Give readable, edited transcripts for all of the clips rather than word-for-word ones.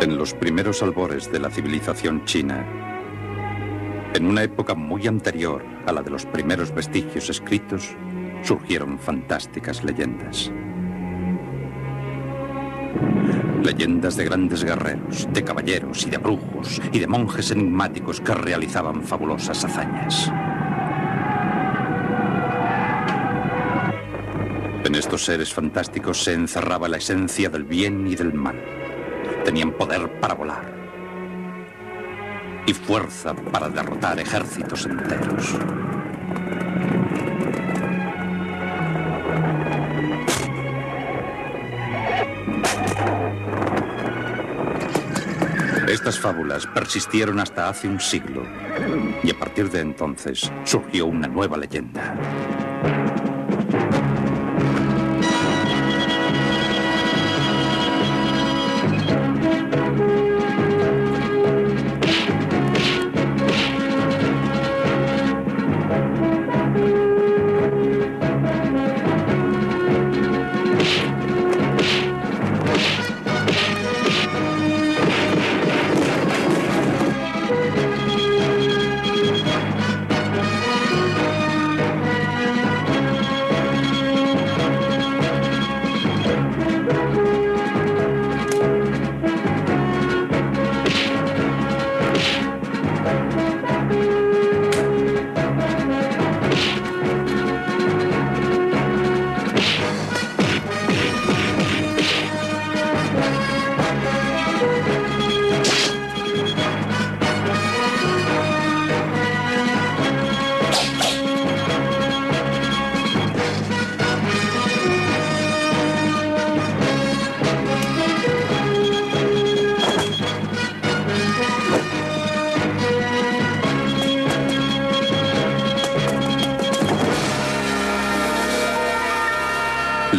En los primeros albores de la civilización china, en una época muy anterior a la de los primeros vestigios escritos, surgieron fantásticas leyendas. Leyendas de grandes guerreros, de caballeros y de brujos y de monjes enigmáticos que realizaban fabulosas hazañas. En estos seres fantásticos se encerraba la esencia del bien y del mal. Tenían poder para volar y fuerza para derrotar ejércitos enteros. Estas fábulas persistieron hasta hace un siglo y a partir de entonces surgió una nueva leyenda.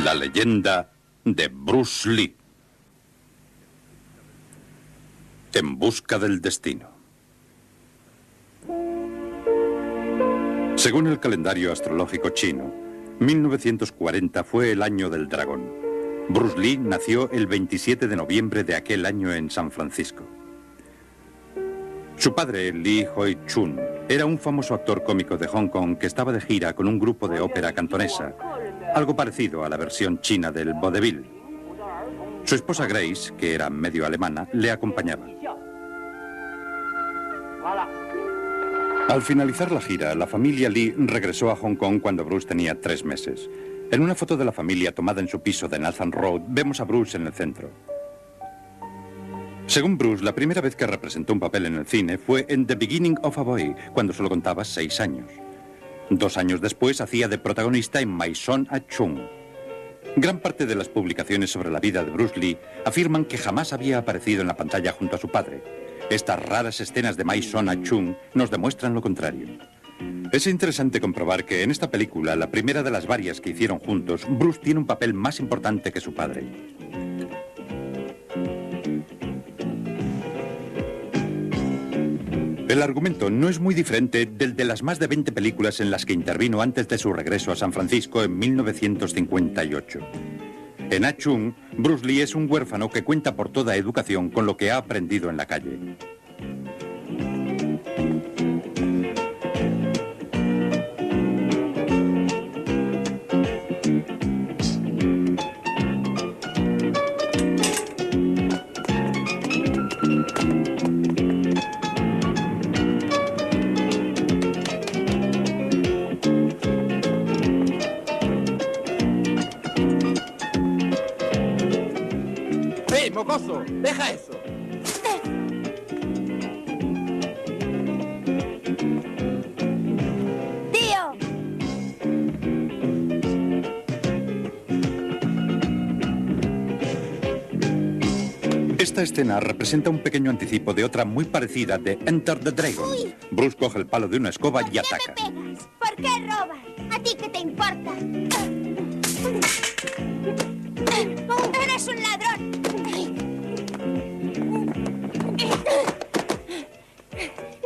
La leyenda de Bruce Lee. En busca del destino. Según el calendario astrológico chino, 1940 fue el año del dragón. Bruce Lee nació el 27 de noviembre de aquel año en San Francisco. Su padre, Lee Hoi-chun, era un famoso actor cómico de Hong Kong que estaba de gira con un grupo de ópera cantonesa, algo parecido a la versión china del vaudeville. Su esposa Grace, que era medio alemana, le acompañaba. Al finalizar la gira, la familia Lee regresó a Hong Kong cuando Bruce tenía 3 meses. En una foto de la familia tomada en su piso de Nathan Road, vemos a Bruce en el centro. Según Bruce, la primera vez que representó un papel en el cine fue en The Beginning of a Boy, cuando solo contaba 6 años. 2 años después hacía de protagonista en My Son A Chung. Gran parte de las publicaciones sobre la vida de Bruce Lee afirman que jamás había aparecido en la pantalla junto a su padre. Estas raras escenas de My Son A Chung nos demuestran lo contrario. Es interesante comprobar que en esta película, la primera de las varias que hicieron juntos, Bruce tiene un papel más importante que su padre. El argumento no es muy diferente del de las más de 20 películas en las que intervino antes de su regreso a San Francisco en 1958. En Ah Chung, Bruce Lee es un huérfano que cuenta por toda educación con lo que ha aprendido en la calle. ¡Mocoso! ¡Deja eso! ¡Tío! Esta escena representa un pequeño anticipo de otra muy parecida de Enter the Dragon. Uy. Bruce coge el palo de una escoba y ¿Por qué ataca. me pegas? ¿Por qué robas? ¿A ti qué te importa? ¡Eres un ladrón!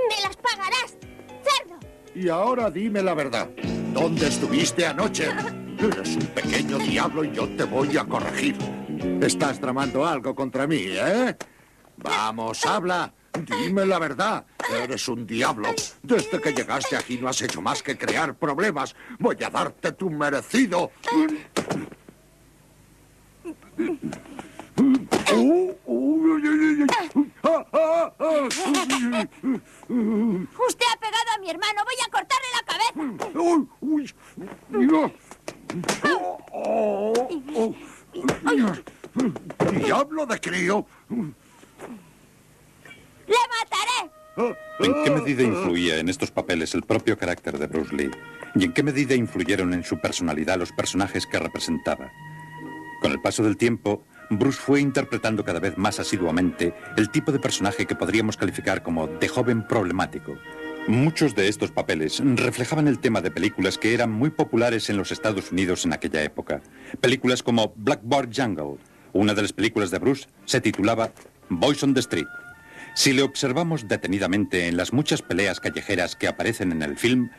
¡Me las pagarás, cerdo! Y ahora dime la verdad. ¿Dónde estuviste anoche? Eres un pequeño diablo y yo te voy a corregir. Estás tramando algo contra mí, ¿eh? Vamos, habla. Dime la verdad. Eres un diablo. Desde que llegaste aquí no has hecho más que crear problemas. Voy a darte tu merecido. Usted ha pegado a mi hermano. Voy a cortarle la cabeza. ¡Diablo de crío! ¡Le mataré! ¿En qué medida influía en estos papeles el propio carácter de Bruce Lee? ¿Y en qué medida influyeron en su personalidad los personajes que representaba? Con el paso del tiempo, Bruce fue interpretando cada vez más asiduamente el tipo de personaje que podríamos calificar como de joven problemático. Muchos de estos papeles reflejaban el tema de películas que eran muy populares en los Estados Unidos en aquella época. Películas como Blackboard Jungle. Una de las películas de Bruce se titulaba Boys on the Street. Si le observamos detenidamente en las muchas peleas callejeras que aparecen en el film,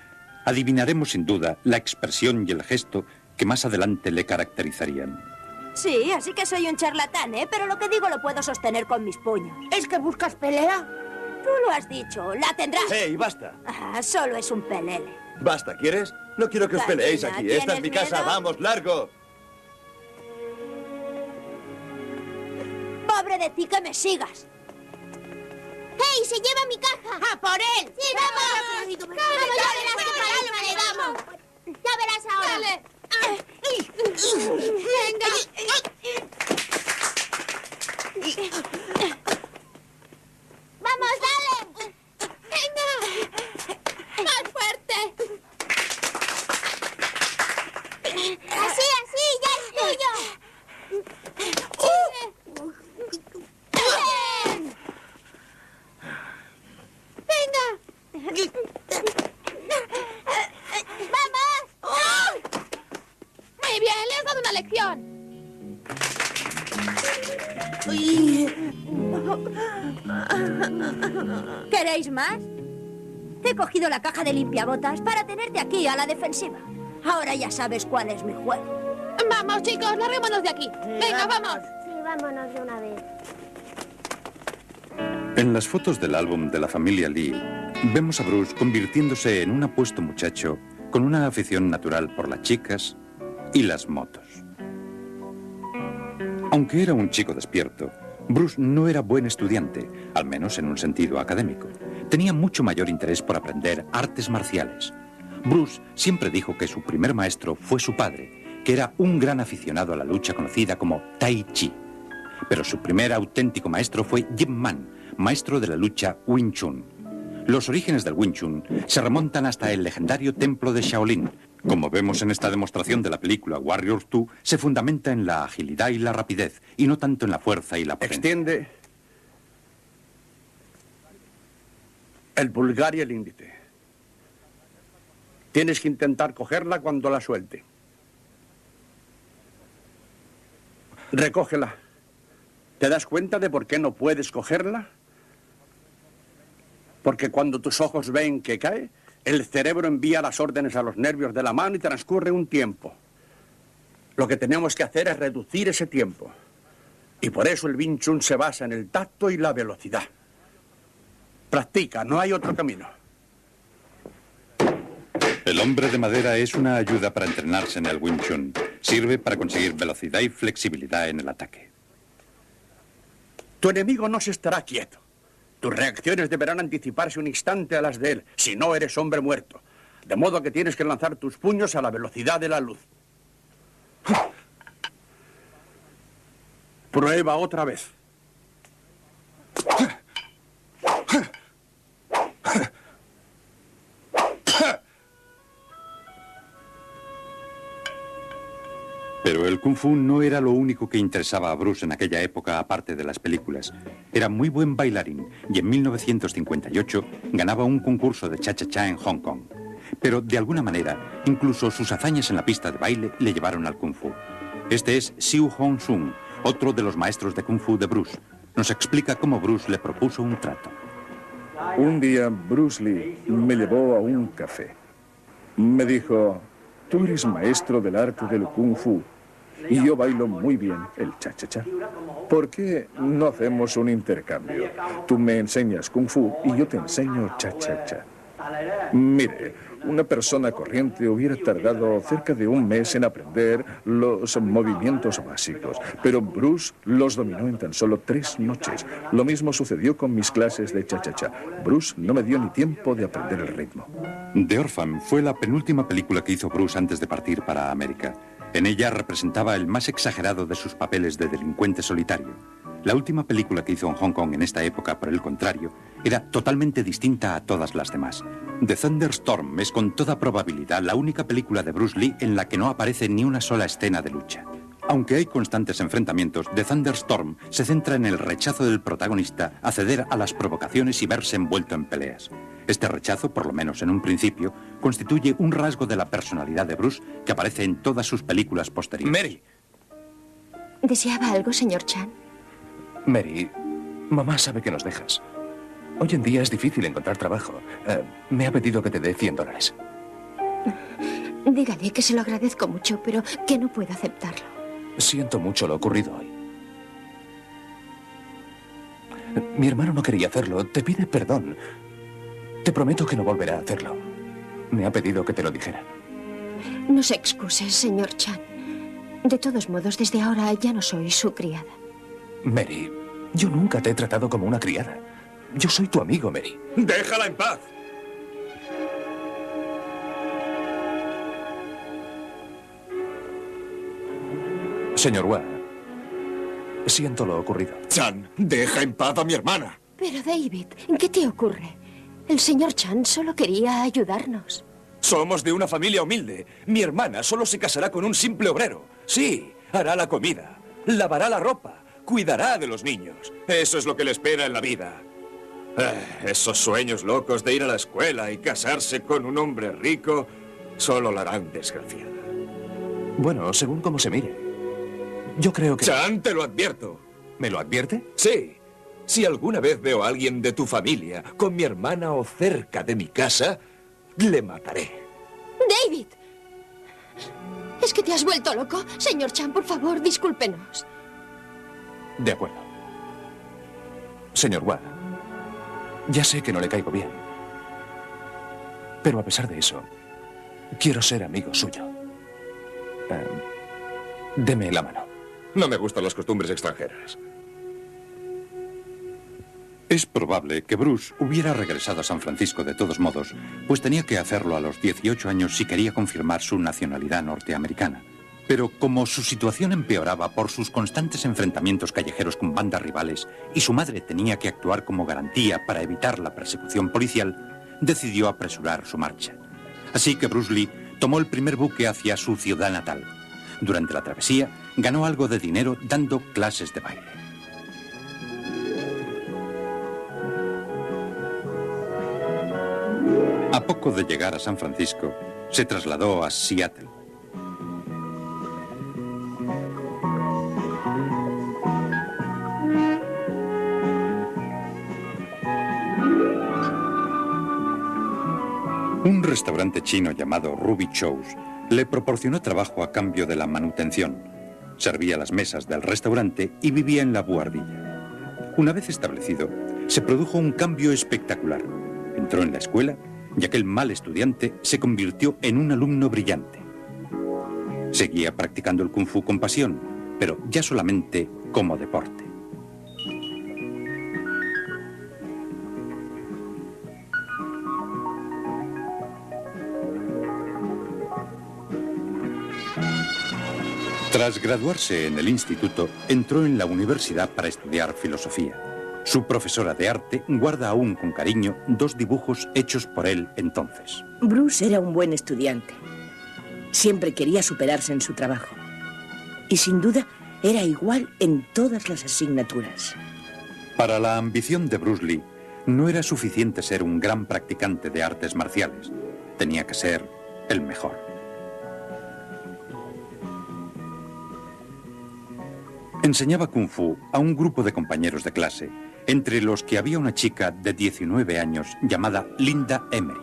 adivinaremos sin duda la expresión y el gesto que más adelante le caracterizarían. Sí, así que soy un charlatán, ¿eh? Pero lo que digo lo puedo sostener con mis puños. ¿Es que buscas pelea? Tú lo has dicho, la tendrás. ¡Hey, basta! Ah, solo es un pelele. Basta, ¿quieres? No quiero que os Cariño, peleéis aquí. Esta es mi ¿tienes casa. miedo? ¡Vamos, largo! Pobre de ti que me sigas. ¡Hey, se lleva mi caja! ¡A por él! ¡Sí, vamos! ¡Vamos, ya verás qué paliza le damos! ¡Ya verás ahora! ¡Dale! ¡Venga! ¡Vamos, dale! ¡Venga! ¡Más fuerte! ¡Así, así! ¡Ya es tuyo! ¡Bien! ¡Venga! ¡Vamos! Muy bien, le has dado una lección. ¿Queréis más? He cogido la caja de limpiabotas para tenerte aquí a la defensiva. Ahora ya sabes cuál es mi juego. Vamos, chicos, larguémonos de aquí. Venga, vamos. Sí, vámonos de una vez. En las fotos del álbum de la familia Lee, vemos a Bruce convirtiéndose en un apuesto muchacho con una afición natural por las chicas y las motos. Aunque era un chico despierto, Bruce no era buen estudiante, al menos en un sentido académico. Tenía mucho mayor interés por aprender artes marciales. Bruce siempre dijo que su primer maestro fue su padre, que era un gran aficionado a la lucha conocida como Tai Chi. Pero su primer auténtico maestro fue Yip Man, maestro de la lucha Wing Chun. Los orígenes del Wing Chun se remontan hasta el legendario templo de Shaolin. Como vemos en esta demostración de la película Warrior 2, se fundamenta en la agilidad y la rapidez, y no tanto en la fuerza y la potencia. Extiende el pulgar y el índice. Tienes que intentar cogerla cuando la suelte. Recógela. ¿Te das cuenta de por qué no puedes cogerla? Porque cuando tus ojos ven que cae, el cerebro envía las órdenes a los nervios de la mano y transcurre un tiempo. Lo que tenemos que hacer es reducir ese tiempo. Y por eso el Wing Chun se basa en el tacto y la velocidad. Practica, no hay otro camino. El hombre de madera es una ayuda para entrenarse en el Wing Chun. Sirve para conseguir velocidad y flexibilidad en el ataque. Tu enemigo no se estará quieto. Tus reacciones deberán anticiparse un instante a las de él, si no eres hombre muerto. De modo que tienes que lanzar tus puños a la velocidad de la luz. Prueba otra vez. Pero el Kung Fu no era lo único que interesaba a Bruce en aquella época, aparte de las películas. Era muy buen bailarín y en 1958 ganaba un concurso de cha-cha-cha en Hong Kong. Pero de alguna manera, incluso sus hazañas en la pista de baile le llevaron al Kung Fu. Este es Siu Hong Sung, otro de los maestros de Kung Fu de Bruce. Nos explica cómo Bruce le propuso un trato. Un día Bruce Lee me llevó a un café. Me dijo, tú eres maestro del arte del Kung Fu y yo bailo muy bien el cha-cha-cha. ¿Por qué no hacemos un intercambio? Tú me enseñas Kung Fu y yo te enseño cha-cha-cha. Mire, una persona corriente hubiera tardado cerca de un mes en aprender los movimientos básicos, pero Bruce los dominó en tan solo 3 noches. Lo mismo sucedió con mis clases de cha-cha-cha. Bruce no me dio ni tiempo de aprender el ritmo. The Orphan fue la penúltima película que hizo Bruce antes de partir para América. En ella representaba el más exagerado de sus papeles de delincuente solitario. La última película que hizo en Hong Kong en esta época, por el contrario, era totalmente distinta a todas las demás. The Thunderstorm es con toda probabilidad la única película de Bruce Lee en la que no aparece ni una sola escena de lucha. Aunque hay constantes enfrentamientos, The Thunderstorm se centra en el rechazo del protagonista a ceder a las provocaciones y verse envuelto en peleas. Este rechazo, por lo menos en un principio, constituye un rasgo de la personalidad de Bruce que aparece en todas sus películas posteriores. Mary. ¿Deseaba algo, señor Chan? Mary, mamá sabe que nos dejas. Hoy en día es difícil encontrar trabajo. Me ha pedido que te dé $100. Dígale que se lo agradezco mucho, pero que no puedo aceptarlo. Siento mucho lo ocurrido hoy. Mi hermano no quería hacerlo. Te pide perdón. Te prometo que no volverá a hacerlo. Me ha pedido que te lo dijera. No se excuse, señor Chan. De todos modos, desde ahora ya no soy su criada. Mary, yo nunca te he tratado como una criada. Yo soy tu amigo, Mary. ¡Déjala en paz! Señor Wa, siento lo ocurrido. Chan, deja en paz a mi hermana. Pero, David, ¿qué te ocurre? El señor Chan solo quería ayudarnos. Somos de una familia humilde. Mi hermana solo se casará con un simple obrero. Sí, hará la comida, lavará la ropa, cuidará de los niños. Eso es lo que le espera en la vida. Esos sueños locos de ir a la escuela y casarse con un hombre rico solo la harán desgraciada. Bueno, según cómo se mire. Yo creo que... Chan, te lo advierto. ¿Me lo advierte? Sí. Si alguna vez veo a alguien de tu familia con mi hermana o cerca de mi casa, le mataré. ¡David! ¿Es que te has vuelto loco? Señor Chan, por favor, discúlpenos. De acuerdo. Señor Wa, ya sé que no le caigo bien. Pero a pesar de eso, quiero ser amigo suyo. Deme la mano. No me gustan las costumbres extranjeras. Es probable que Bruce hubiera regresado a San Francisco de todos modos, pues tenía que hacerlo a los 18 años si quería confirmar su nacionalidad norteamericana. Pero como su situación empeoraba por sus constantes enfrentamientos callejeros con bandas rivales y su madre tenía que actuar como garantía para evitar la persecución policial, decidió apresurar su marcha. Así que Bruce Lee tomó el primer buque hacia su ciudad natal. Durante la travesía, ganó algo de dinero dando clases de baile. A poco de llegar a San Francisco, se trasladó a Seattle. Un restaurante chino llamado Ruby Chow's le proporcionó trabajo a cambio de la manutención. Servía las mesas del restaurante y vivía en la buhardilla. Una vez establecido, se produjo un cambio espectacular. Entró en la escuela y aquel mal estudiante se convirtió en un alumno brillante. Seguía practicando el Kung Fu con pasión, pero ya solamente como deporte. Tras graduarse en el instituto, entró en la universidad para estudiar filosofía. Su profesora de arte guarda aún con cariño 2 dibujos hechos por él entonces. Bruce era un buen estudiante. Siempre quería superarse en su trabajo. Y sin duda, era igual en todas las asignaturas. Para la ambición de Bruce Lee, no era suficiente ser un gran practicante de artes marciales. Tenía que ser el mejor. Enseñaba Kung Fu a un grupo de compañeros de clase, entre los que había una chica de 19 años llamada Linda Emery.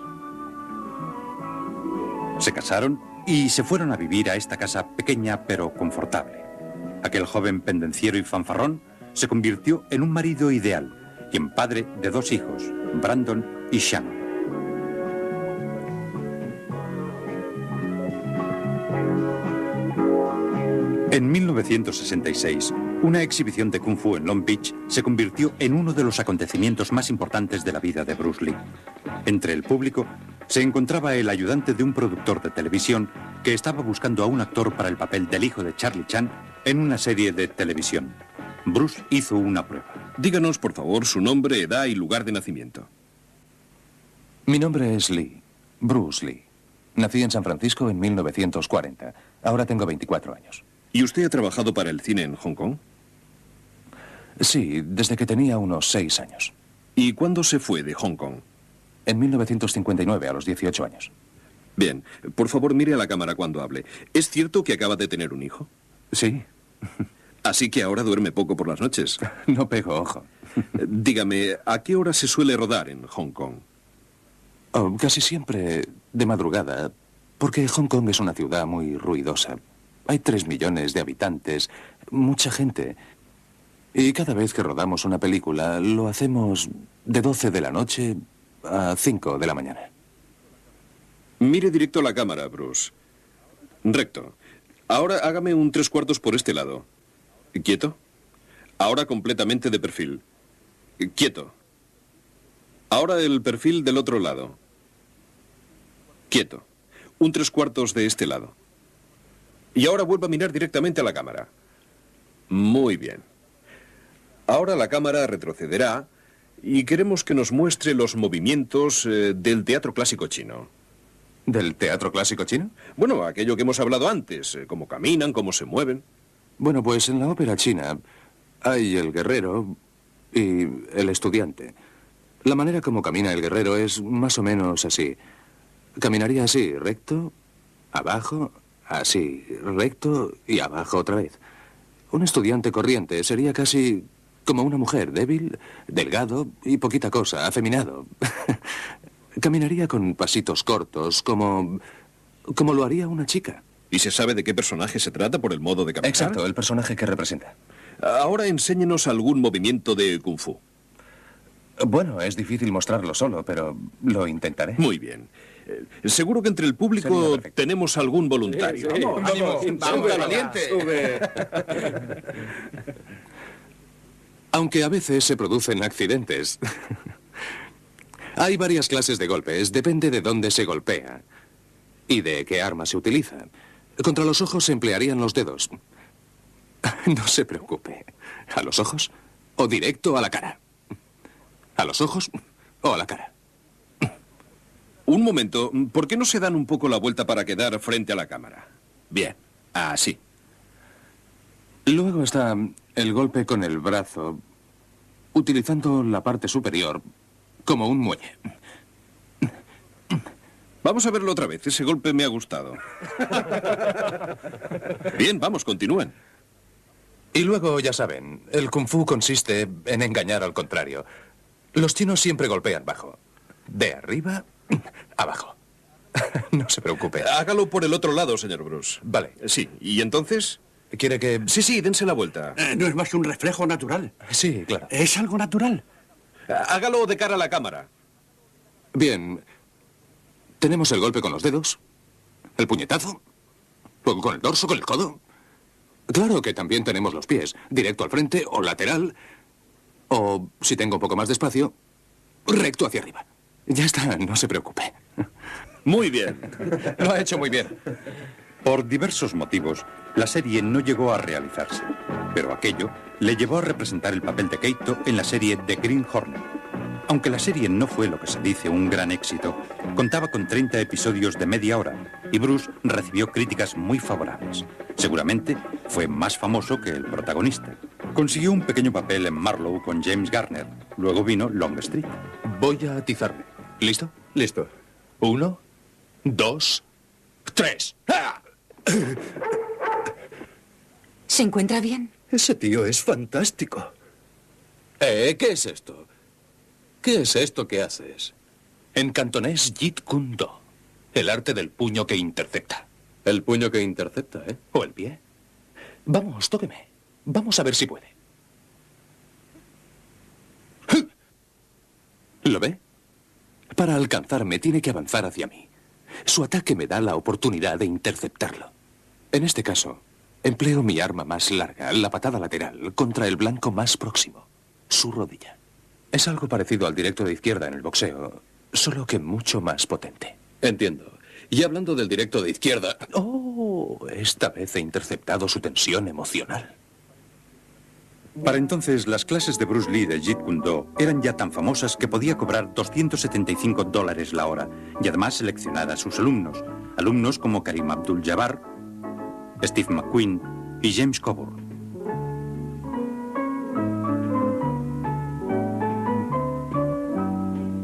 Se casaron y se fueron a vivir a esta casa pequeña pero confortable. Aquel joven pendenciero y fanfarrón se convirtió en un marido ideal y en padre de 2 hijos, Brandon y Shannon. En 1966, una exhibición de Kung Fu en Long Beach se convirtió en uno de los acontecimientos más importantes de la vida de Bruce Lee. Entre el público se encontraba el ayudante de un productor de televisión que estaba buscando a un actor para el papel del hijo de Charlie Chan en una serie de televisión. Bruce hizo una prueba. Díganos, por favor, su nombre, edad y lugar de nacimiento. Mi nombre es Lee, Bruce Lee. Nací en San Francisco en 1940. Ahora tengo 24 años. ¿Y usted ha trabajado para el cine en Hong Kong? Sí, desde que tenía unos 6 años. ¿Y cuándo se fue de Hong Kong? En 1959, a los 18 años. Bien, por favor mire a la cámara cuando hable. ¿Es cierto que acaba de tener un hijo? Sí. Así que ahora duerme poco por las noches. No pego ojo. Dígame, ¿a qué hora se suele rodar en Hong Kong? Oh, casi siempre de madrugada, porque Hong Kong es una ciudad muy ruidosa. Hay 3 millones de habitantes, mucha gente. Y cada vez que rodamos una película, lo hacemos de 12 de la noche a 5 de la mañana. Mire directo a la cámara, Bruce. Recto. Ahora hágame un 3/4 por este lado. ¿Quieto? Ahora completamente de perfil. Quieto. Ahora el perfil del otro lado. Quieto. Un 3/4 de este lado. Y ahora vuelva a mirar directamente a la cámara. Muy bien. Ahora la cámara retrocederá y queremos que nos muestre los movimientos del teatro clásico chino. ¿Del teatro clásico chino? Bueno, aquello que hemos hablado antes, cómo caminan, cómo se mueven. Bueno, pues en la ópera china hay el guerrero y el estudiante. La manera como camina el guerrero es más o menos así. Caminaría así, recto, abajo, así, recto y abajo otra vez. Un estudiante corriente sería casi como una mujer, débil, delgado y poquita cosa, afeminado. Caminaría con pasitos cortos, como lo haría una chica. ¿Y se sabe de qué personaje se trata por el modo de caminar? Exacto, el personaje que representa. Ahora enséñenos algún movimiento de Kung Fu. Bueno, es difícil mostrarlo solo, pero lo intentaré. Muy bien. Seguro que entre el público tenemos algún voluntario. Sí, vamos, valiente. Aunque a veces se producen accidentes. Hay varias clases de golpes, depende de dónde se golpea y de qué arma se utiliza. Contra los ojos se emplearían los dedos. No se preocupe. ¿A los ojos o directo a la cara? ¿A los ojos o a la cara? Un momento, ¿por qué no se dan un poco la vuelta para quedar frente a la cámara? Bien, así. Luego está el golpe con el brazo, utilizando la parte superior como un muelle. Vamos a verlo otra vez, ese golpe me ha gustado. Bien, vamos, continúen. Y luego, ya saben, el Kung Fu consiste en engañar al contrario. Los chinos siempre golpean bajo. De arriba, abajo. No se preocupe. Hágalo por el otro lado, señor Bruce. Vale. Sí, ¿y entonces? ¿Quiere que...? Sí, dense la vuelta. No es más que un reflejo natural. Sí, claro. Es algo natural. Hágalo de cara a la cámara. Bien. Tenemos el golpe con los dedos, el puñetazo, luego con el dorso, con el codo. Claro que también tenemos los pies, directo al frente o lateral, o, si tengo un poco más de espacio, recto hacia arriba. Ya está, no se preocupe. Muy bien. Lo ha hecho muy bien. Por diversos motivos, la serie no llegó a realizarse, pero aquello le llevó a representar el papel de Kaito en la serie The Green Hornet. Aunque la serie no fue lo que se dice un gran éxito, contaba con 30 episodios de media hora y Bruce recibió críticas muy favorables. Seguramente fue más famoso que el protagonista. Consiguió un pequeño papel en Marlowe con James Garner. Luego vino Longstreet. Voy a atizarme. ¿Listo? Listo. 1, 2, 3. ¡Ah! ¿Se encuentra bien? Ese tío es fantástico. ¿Qué es esto? ¿Qué es esto que haces? En cantonés, Jeet Kune Do, el arte del puño que intercepta. El puño que intercepta, ¿eh? ¿O el pie? Vamos, tóqueme. Vamos a ver si puede. ¿Lo ve? Para alcanzarme tiene que avanzar hacia mí. Su ataque me da la oportunidad de interceptarlo. En este caso, empleo mi arma más larga, la patada lateral, contra el blanco más próximo, su rodilla. Es algo parecido al directo de izquierda en el boxeo, solo que mucho más potente. Entiendo. Y hablando del directo de izquierda... Oh, esta vez he interceptado su tensión emocional. Para entonces, las clases de Bruce Lee de Jeet Kune Do eran ya tan famosas que podía cobrar $275 la hora y además seleccionar a sus alumnos. Alumnos como Karim Abdul-Jabbar, Steve McQueen y James Coburn.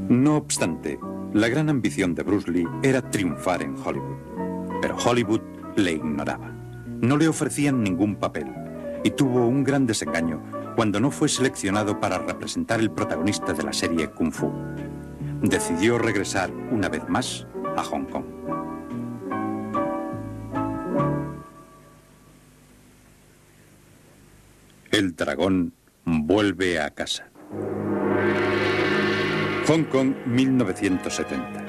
No obstante, la gran ambición de Bruce Lee era triunfar en Hollywood. Pero Hollywood le ignoraba. No le ofrecían ningún papel. Y tuvo un gran desengaño cuando no fue seleccionado para representar el protagonista de la serie Kung Fu. Decidió regresar una vez más a Hong Kong. El dragón vuelve a casa. Hong Kong, 1970.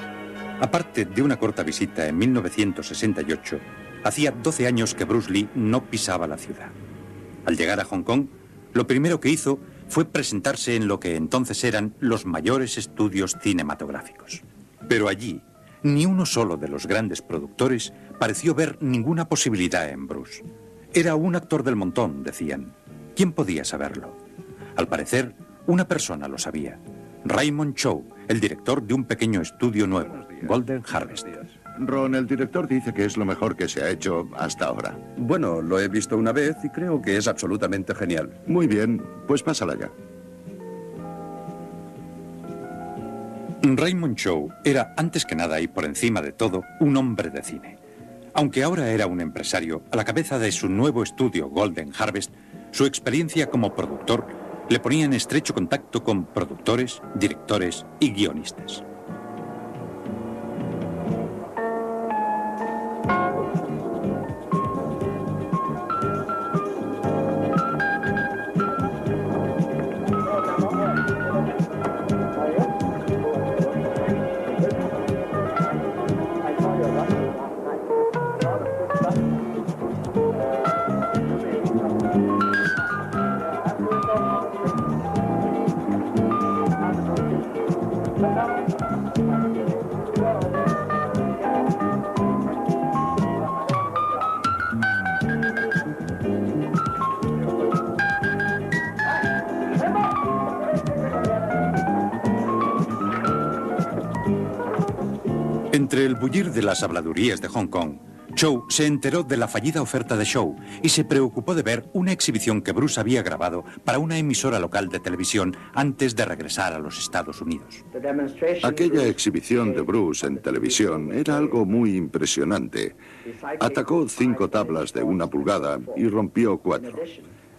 Aparte de una corta visita en 1968, hacía 12 años que Bruce Lee no pisaba la ciudad. Al llegar a Hong Kong, lo primero que hizo fue presentarse en lo que entonces eran los mayores estudios cinematográficos. Pero allí, ni uno solo de los grandes productores pareció ver ninguna posibilidad en Bruce. Era un actor del montón, decían. ¿Quién podía saberlo? Al parecer, una persona lo sabía. Raymond Chow, el director de un pequeño estudio nuevo, Golden Harvest. Ron, el director dice que es lo mejor que se ha hecho hasta ahora. Bueno, lo he visto una vez y creo que es absolutamente genial. Muy bien, pues pásala ya. Raymond Chow era, antes que nada y por encima de todo, un hombre de cine. Aunque ahora era un empresario, a la cabeza de su nuevo estudio Golden Harvest, su experiencia como productor le ponía en estrecho contacto con productores, directores y guionistas. Entre el bullir de las habladurías de Hong Kong, Chow se enteró de la fallida oferta de Shaw y se preocupó de ver una exhibición que Bruce había grabado para una emisora local de televisión antes de regresar a los Estados Unidos. Aquella exhibición de Bruce en televisión era algo muy impresionante. Atacó 5 tablas de 1 pulgada y rompió 4.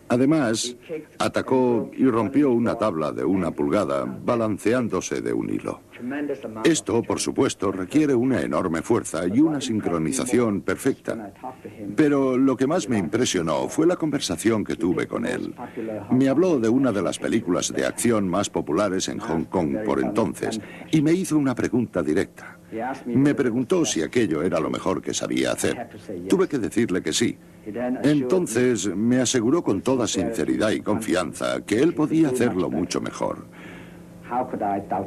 Además, atacó y rompió una tabla de 1 pulgada balanceándose de un hilo. Esto, por supuesto, requiere una enorme fuerza y una sincronización perfecta. Pero lo que más me impresionó fue la conversación que tuve con él. Me habló de una de las películas de acción más populares en Hong Kong por entonces y me hizo una pregunta directa. Me preguntó si aquello era lo mejor que sabía hacer. Tuve que decirle que sí. Entonces me aseguró con toda sinceridad y confianza que él podía hacerlo mucho mejor.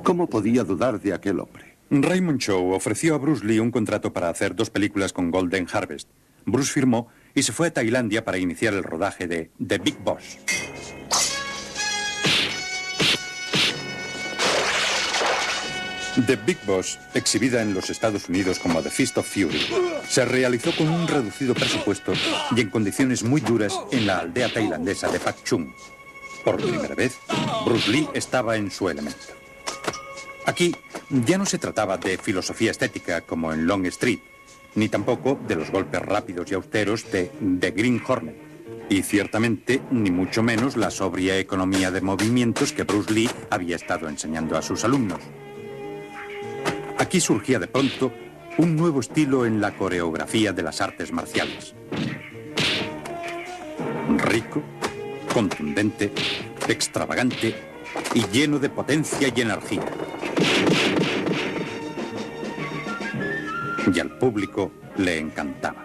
¿Cómo podía dudar de aquel hombre? Raymond Chow ofreció a Bruce Lee un contrato para hacer 2 películas con Golden Harvest. Bruce firmó y se fue a Tailandia para iniciar el rodaje de The Big Boss. The Big Boss, exhibida en los Estados Unidos como The Fist of Fury, se realizó con un reducido presupuesto y en condiciones muy duras en la aldea tailandesa de Pak Chung. Por primera vez, Bruce Lee estaba en su elemento. Aquí ya no se trataba de filosofía estética como en Long Street, ni tampoco de los golpes rápidos y austeros de The Green Hornet, y ciertamente ni mucho menos la sobria economía de movimientos que Bruce Lee había estado enseñando a sus alumnos. Aquí surgía de pronto un nuevo estilo en la coreografía de las artes marciales. Rico, contundente, extravagante y lleno de potencia y energía. Y al público le encantaba.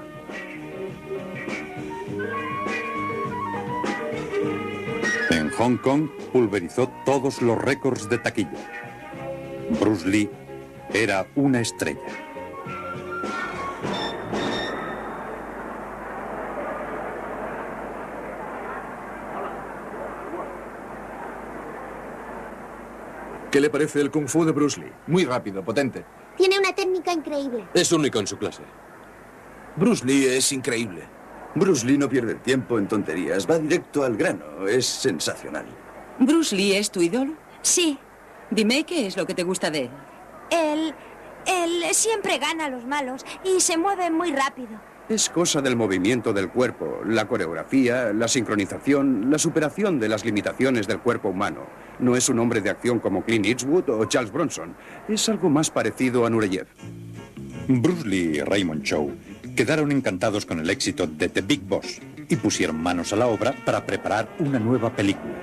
En Hong Kong pulverizó todos los récords de taquilla. Bruce Lee era una estrella. ¿Qué le parece el Kung Fu de Bruce Lee? Muy rápido, potente. Tiene una técnica increíble. Es único en su clase. Bruce Lee es increíble. Bruce Lee no pierde tiempo en tonterías, va directo al grano. Es sensacional. ¿Bruce Lee es tu ídolo? Sí. Dime qué es lo que te gusta de él. Él siempre gana a los malos y se mueve muy rápido. Es cosa del movimiento del cuerpo, la coreografía, la sincronización, la superación de las limitaciones del cuerpo humano. No es un hombre de acción como Clint Eastwood o Charles Bronson. Es algo más parecido a Nureyev. Bruce Lee y Raymond Chow quedaron encantados con el éxito de The Big Boss y pusieron manos a la obra para preparar una nueva película.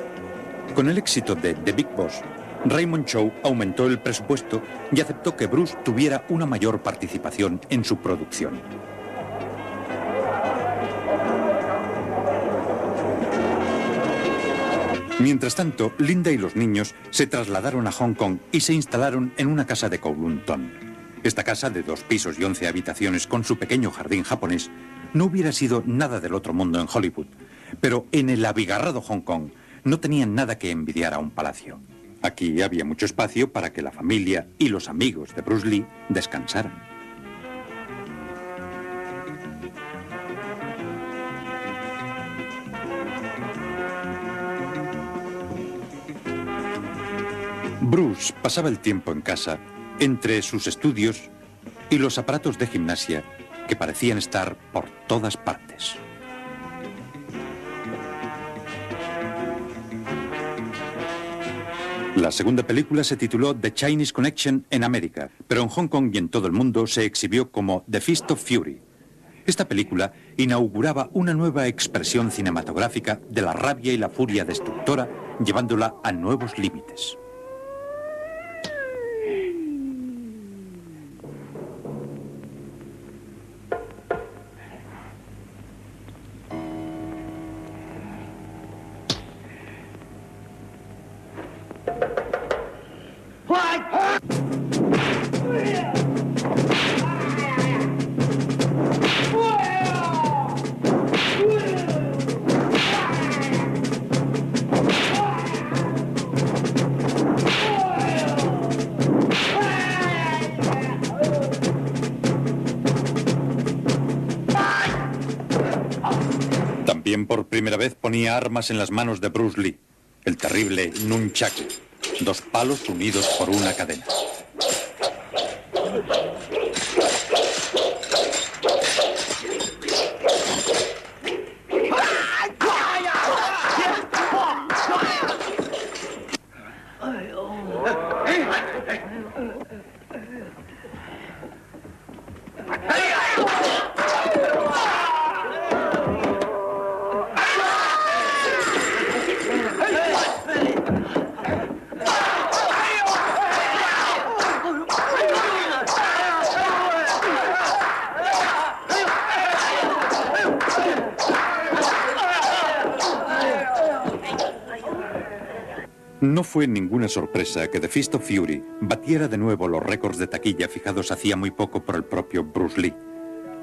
Con el éxito de The Big Boss, Raymond Chow aumentó el presupuesto y aceptó que Bruce tuviera una mayor participación en su producción. Mientras tanto, Linda y los niños se trasladaron a Hong Kong y se instalaron en una casa de Kowloon Tong. Esta casa, de 2 pisos y 11 habitaciones con su pequeño jardín japonés, no hubiera sido nada del otro mundo en Hollywood, pero en el abigarrado Hong Kong no tenían nada que envidiar a un palacio. Aquí había mucho espacio para que la familia y los amigos de Bruce Lee descansaran. Bruce pasaba el tiempo en casa entre sus estudios y los aparatos de gimnasia que parecían estar por todas partes. La segunda película se tituló The Chinese Connection en América, pero en Hong Kong y en todo el mundo se exhibió como The Fist of Fury. Esta película inauguraba una nueva expresión cinematográfica de la rabia y la furia destructora, llevándola a nuevos límites. También por primera vez ponía armas en las manos de Bruce Lee, el terrible nunchaku, 2 palos unidos por una cadena. No fue ninguna sorpresa que The Fist of Fury batiera de nuevo los récords de taquilla fijados hacía muy poco por el propio Bruce Lee.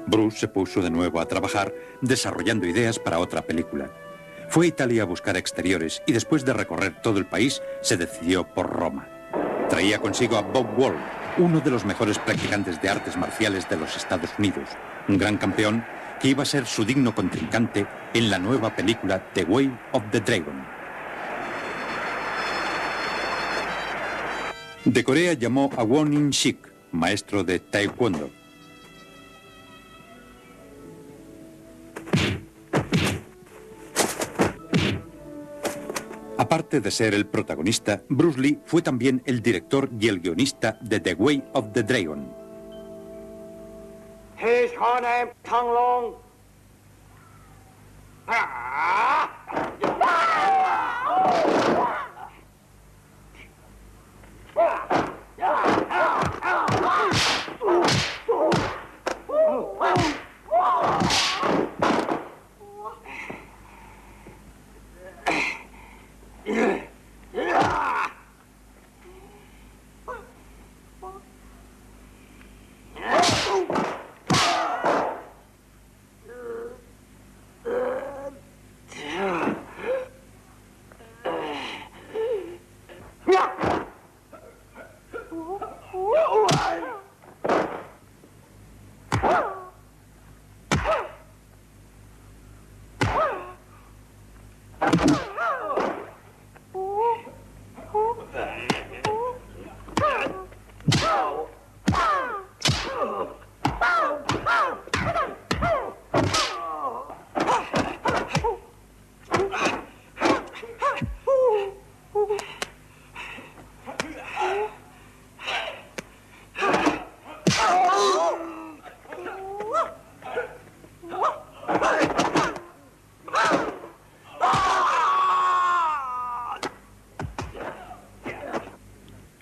Bruce se puso de nuevo a trabajar, desarrollando ideas para otra película. Fue a Italia a buscar exteriores y después de recorrer todo el país, se decidió por Roma. Traía consigo a Bob Wall, uno de los mejores practicantes de artes marciales de los Estados Unidos, un gran campeón que iba a ser su digno contrincante en la nueva película The Way of the Dragon. De Corea llamó a Won In-sik, maestro de Taekwondo. Aparte de ser el protagonista, Bruce Lee fue también el director y el guionista de The Way of the Dragon. His name Tang Long.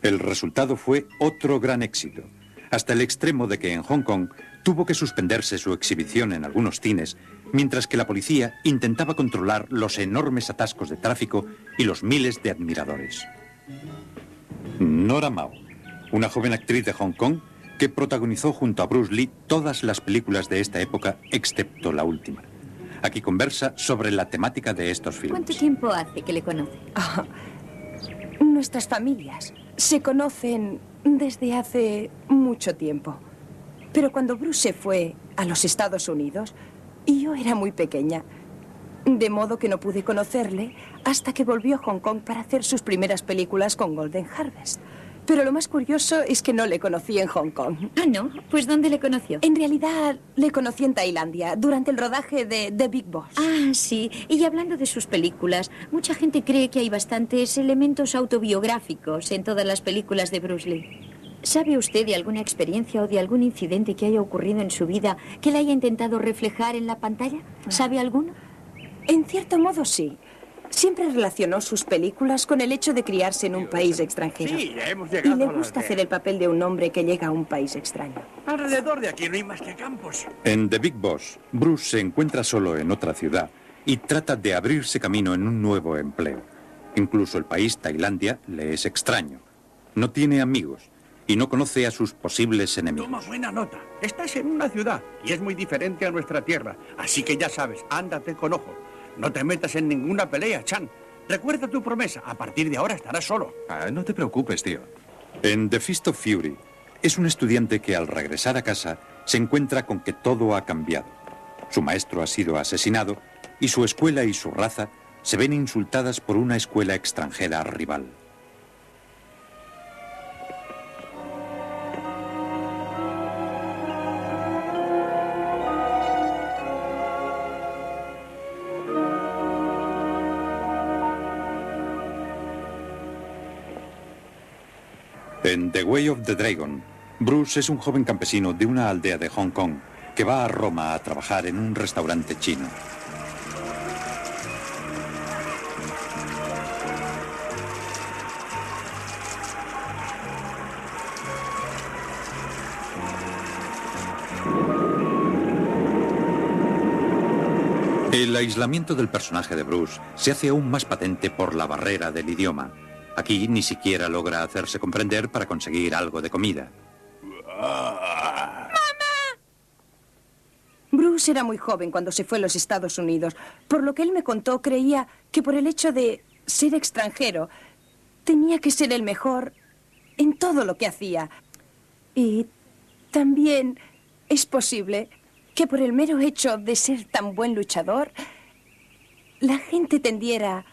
El resultado fue otro gran éxito, hasta el extremo de que en Hong Kong tuvo que suspenderse su exhibición en algunos cines, mientras que la policía intentaba controlar los enormes atascos de tráfico y los miles de admiradores. Nora Mao, una joven actriz de Hong Kong que protagonizó junto a Bruce Lee todas las películas de esta época, excepto la última. Aquí conversa sobre la temática de estos filmes. ¿Cuánto tiempo hace que le conoce? Nuestras familias se conocen desde hace mucho tiempo. Pero cuando Bruce se fue a los Estados Unidos, yo era muy pequeña. De modo que no pude conocerle hasta que volvió a Hong Kong para hacer sus primeras películas con Golden Harvest. Pero lo más curioso es que no le conocí en Hong Kong. Ah, ¿no? Pues ¿dónde le conoció? En realidad, le conocí en Tailandia, durante el rodaje de The Big Boss. Ah, sí. Y hablando de sus películas, mucha gente cree que hay bastantes elementos autobiográficos en todas las películas de Bruce Lee. ¿Sabe usted de alguna experiencia o de algún incidente que haya ocurrido en su vida que la haya intentado reflejar en la pantalla? ¿Sabe alguno? En cierto modo, sí. Siempre relacionó sus películas con el hecho de criarse en un país extranjero. Sí, ya hemos llegado. Y le gusta hacer el papel de un hombre que llega a un país extraño. Alrededor de aquí no hay más que campos. En The Big Boss, Bruce se encuentra solo en otra ciudad y trata de abrirse camino en un nuevo empleo. Incluso el país, Tailandia, le es extraño. No tiene amigos y no conoce a sus posibles enemigos. Toma buena nota. Estás en una ciudad y es muy diferente a nuestra tierra. Así que ya sabes, ándate con ojo. No te metas en ninguna pelea, Chan. Recuerda tu promesa. A partir de ahora estarás solo. No te preocupes, tío. En The Fist of Fury, es un estudiante que al regresar a casa se encuentra con que todo ha cambiado. Su maestro ha sido asesinado y su escuela y su raza se ven insultadas por una escuela extranjera rival. En The Way of the Dragon, Bruce es un joven campesino de una aldea de Hong Kong que va a Roma a trabajar en un restaurante chino. El aislamiento del personaje de Bruce se hace aún más patente por la barrera del idioma. Aquí ni siquiera logra hacerse comprender para conseguir algo de comida. ¡Mamá! Bruce era muy joven cuando se fue a los Estados Unidos. Por lo que él me contó, creía que por el hecho de ser extranjero, tenía que ser el mejor en todo lo que hacía. Y también es posible que por el mero hecho de ser tan buen luchador, la gente tendiera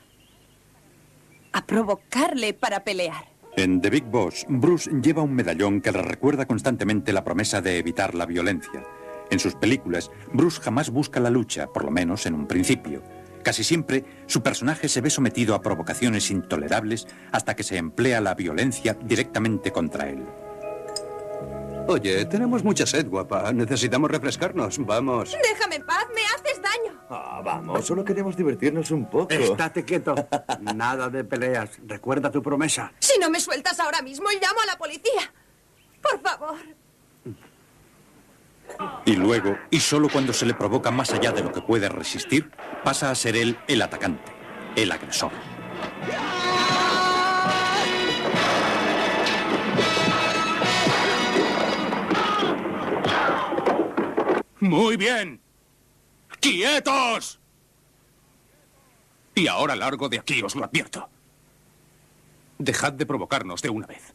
a provocarle para pelear. En The Big Boss, Bruce lleva un medallón que le recuerda constantemente la promesa de evitar la violencia. En sus películas, Bruce jamás busca la lucha, por lo menos en un principio. Casi siempre, su personaje se ve sometido a provocaciones intolerables hasta que se emplea la violencia directamente contra él. Oye, tenemos mucha sed, guapa. Necesitamos refrescarnos. Vamos. Déjame en paz, me haces daño. Vamos, solo queremos divertirnos un poco. Estate quieto. Nada de peleas. Recuerda tu promesa. Si no me sueltas ahora mismo, llamo a la policía. Por favor. Y luego, y solo cuando se le provoca más allá de lo que puede resistir, pasa a ser él el atacante, el agresor. Muy bien. ¡Quietos! Y ahora largo de aquí, os lo advierto. Dejad de provocarnos de una vez.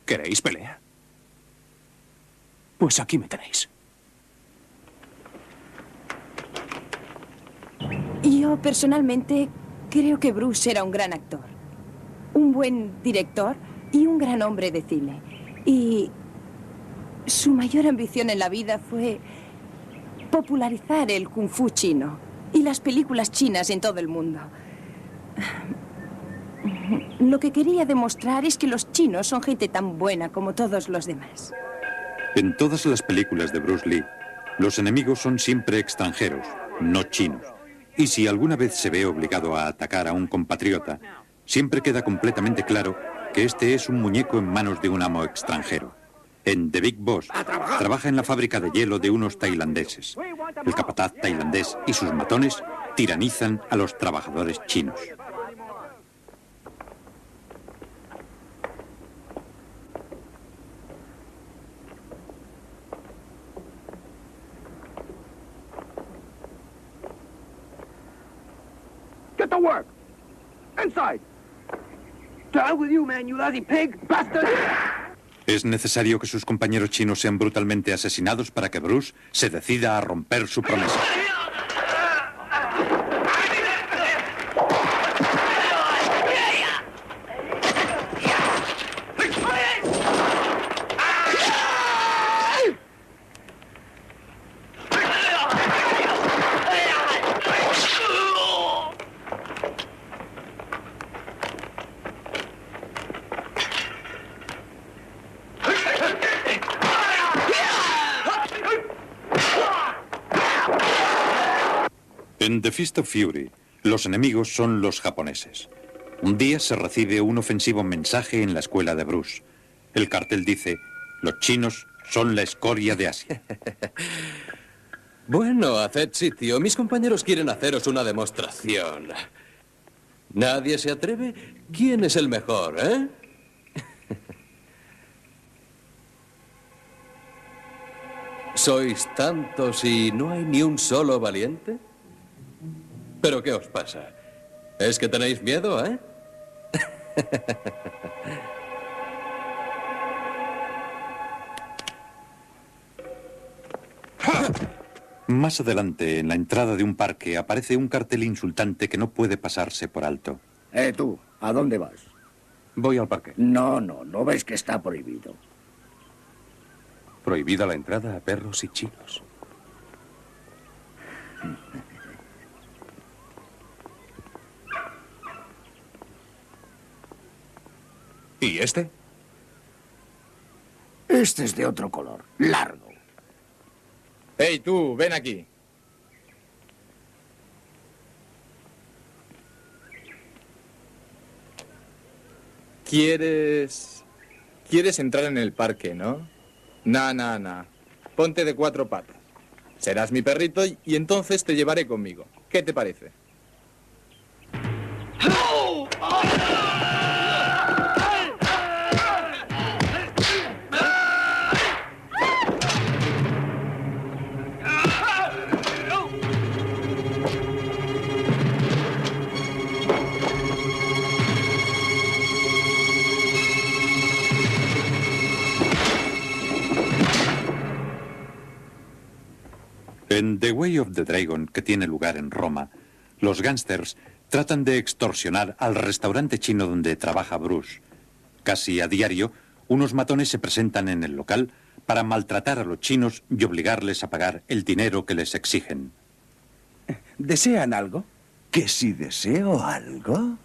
¿Queréis pelea? Pues aquí me tenéis. Yo, personalmente, creo que Bruce era un gran actor, un buen director y un gran hombre de cine. Y su mayor ambición en la vida fue popularizar el kung fu chino y las películas chinas en todo el mundo. Lo que quería demostrar es que los chinos son gente tan buena como todos los demás. En todas las películas de Bruce Lee, los enemigos son siempre extranjeros, no chinos. Y si alguna vez se ve obligado a atacar a un compatriota, siempre queda completamente claro que este es un muñeco en manos de un amo extranjero. En The Big Boss, trabaja en la fábrica de hielo de unos tailandeses. El capataz tailandés y sus matones tiranizan a los trabajadores chinos. Get to work. Inside. Down with you, man, you lazy pig, bastard! Es necesario que sus compañeros chinos sean brutalmente asesinados para que Bruce se decida a romper su promesa. En The Fist of Fury, los enemigos son los japoneses. Un día se recibe un ofensivo mensaje en la escuela de Bruce. El cartel dice, los chinos son la escoria de Asia. Bueno, haced sitio. Mis compañeros quieren haceros una demostración. ¿Nadie se atreve? ¿Quién es el mejor, eh? ¿Sois tantos y no hay ni un solo valiente? ¿Pero qué os pasa? ¿Es que tenéis miedo, eh? Más adelante, en la entrada de un parque, aparece un cartel insultante que no puede pasarse por alto. Tú, ¿a dónde vas? Voy al parque. No ves que está prohibido. Prohibida la entrada a perros y chinos. ¿Y este? Este es de otro color, largo. ¡Hey, tú! Ven aquí. ¿Quieres entrar en el parque, no? Nah. Ponte de 4 patas. Serás mi perrito y entonces te llevaré conmigo. ¿Qué te parece? En The Way of the Dragon, que tiene lugar en Roma, los gángsters tratan de extorsionar al restaurante chino donde trabaja Bruce. Casi a diario, unos matones se presentan en el local para maltratar a los chinos y obligarles a pagar el dinero que les exigen. ¿Desean algo? ¿Que si deseo algo?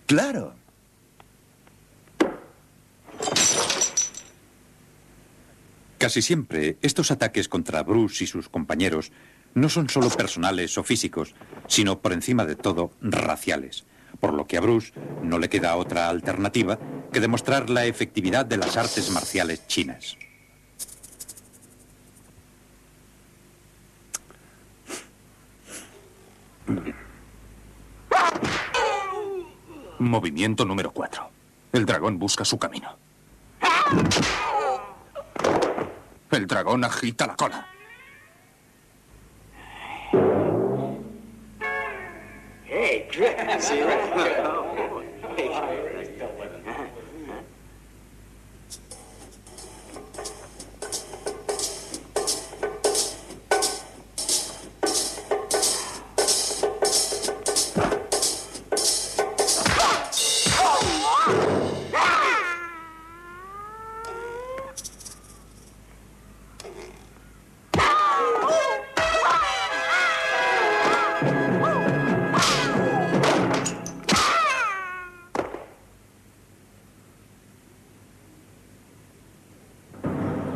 Claro. Casi siempre, estos ataques contra Bruce y sus compañeros no son solo personales o físicos, sino por encima de todo, raciales. Por lo que a Bruce no le queda otra alternativa que demostrar la efectividad de las artes marciales chinas. Movimiento número 4. El dragón busca su camino. El dragón agita la cola.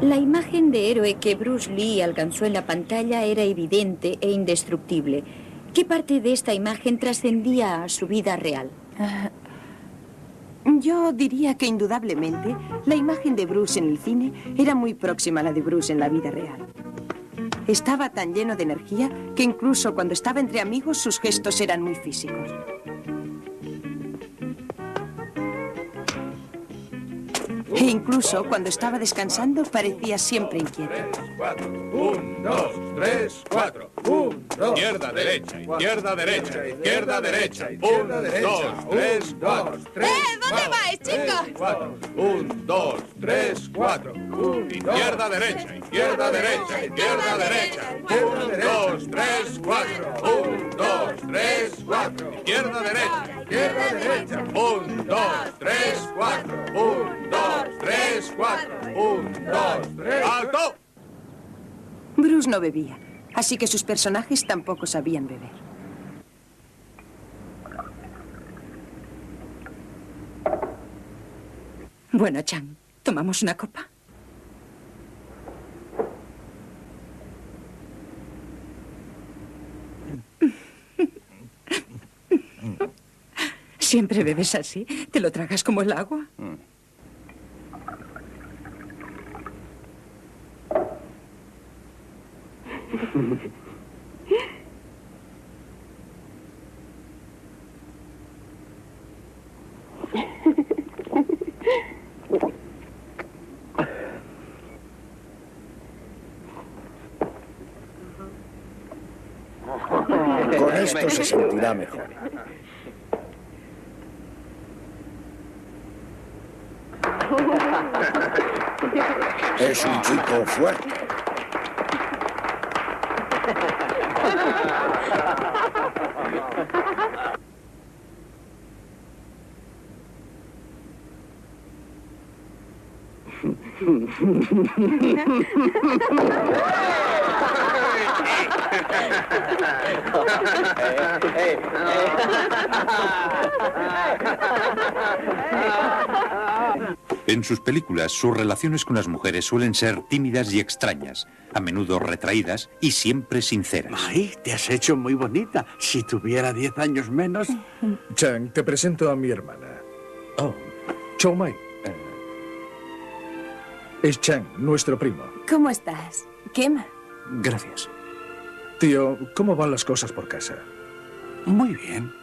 La imagen de héroe que Bruce Lee alcanzó en la pantalla era evidente e indestructible. ¿Qué parte de esta imagen trascendía a su vida real? Yo diría que indudablemente la imagen de Bruce en el cine era muy próxima a la de Bruce en la vida real. Estaba tan lleno de energía que incluso cuando estaba entre amigos sus gestos eran muy físicos. E incluso cuando estaba descansando parecía siempre inquieto. 1, 2, 3, 4. 1, 2. Izquierda, derecha, izquierda, derecha, izquierda, derecha. 1, 2, 3, 4. ¿Dónde vais, chicos? 1, 2, 3, 4. Izquierda, derecha, izquierda, derecha, izquierda, derecha. 1, 2, 3, 4. 1, 2, 3, 4. Izquierda, derecha, izquierda, derecha. 1, 2, 3, 4. 1, 2, 3, 4. 1, 2, 3. ¡Alto! Bruce no bebía, así que sus personajes tampoco sabían beber. Bueno, Chang, ¿tomamos una copa? ¿Siempre bebes así? ¿Te lo tragas como el agua? Con esto se sentirá mejor. Es un chico fuerte. En sus películas, sus relaciones con las mujeres suelen ser tímidas y extrañas, a menudo retraídas y siempre sinceras. Ay, te has hecho muy bonita. Si tuviera 10 años menos... Chang, te presento a mi hermana. Oh, Chow Mai. Es Chang, nuestro primo. ¿Cómo estás? Kema. Gracias. Tío, ¿cómo van las cosas por casa? Muy bien.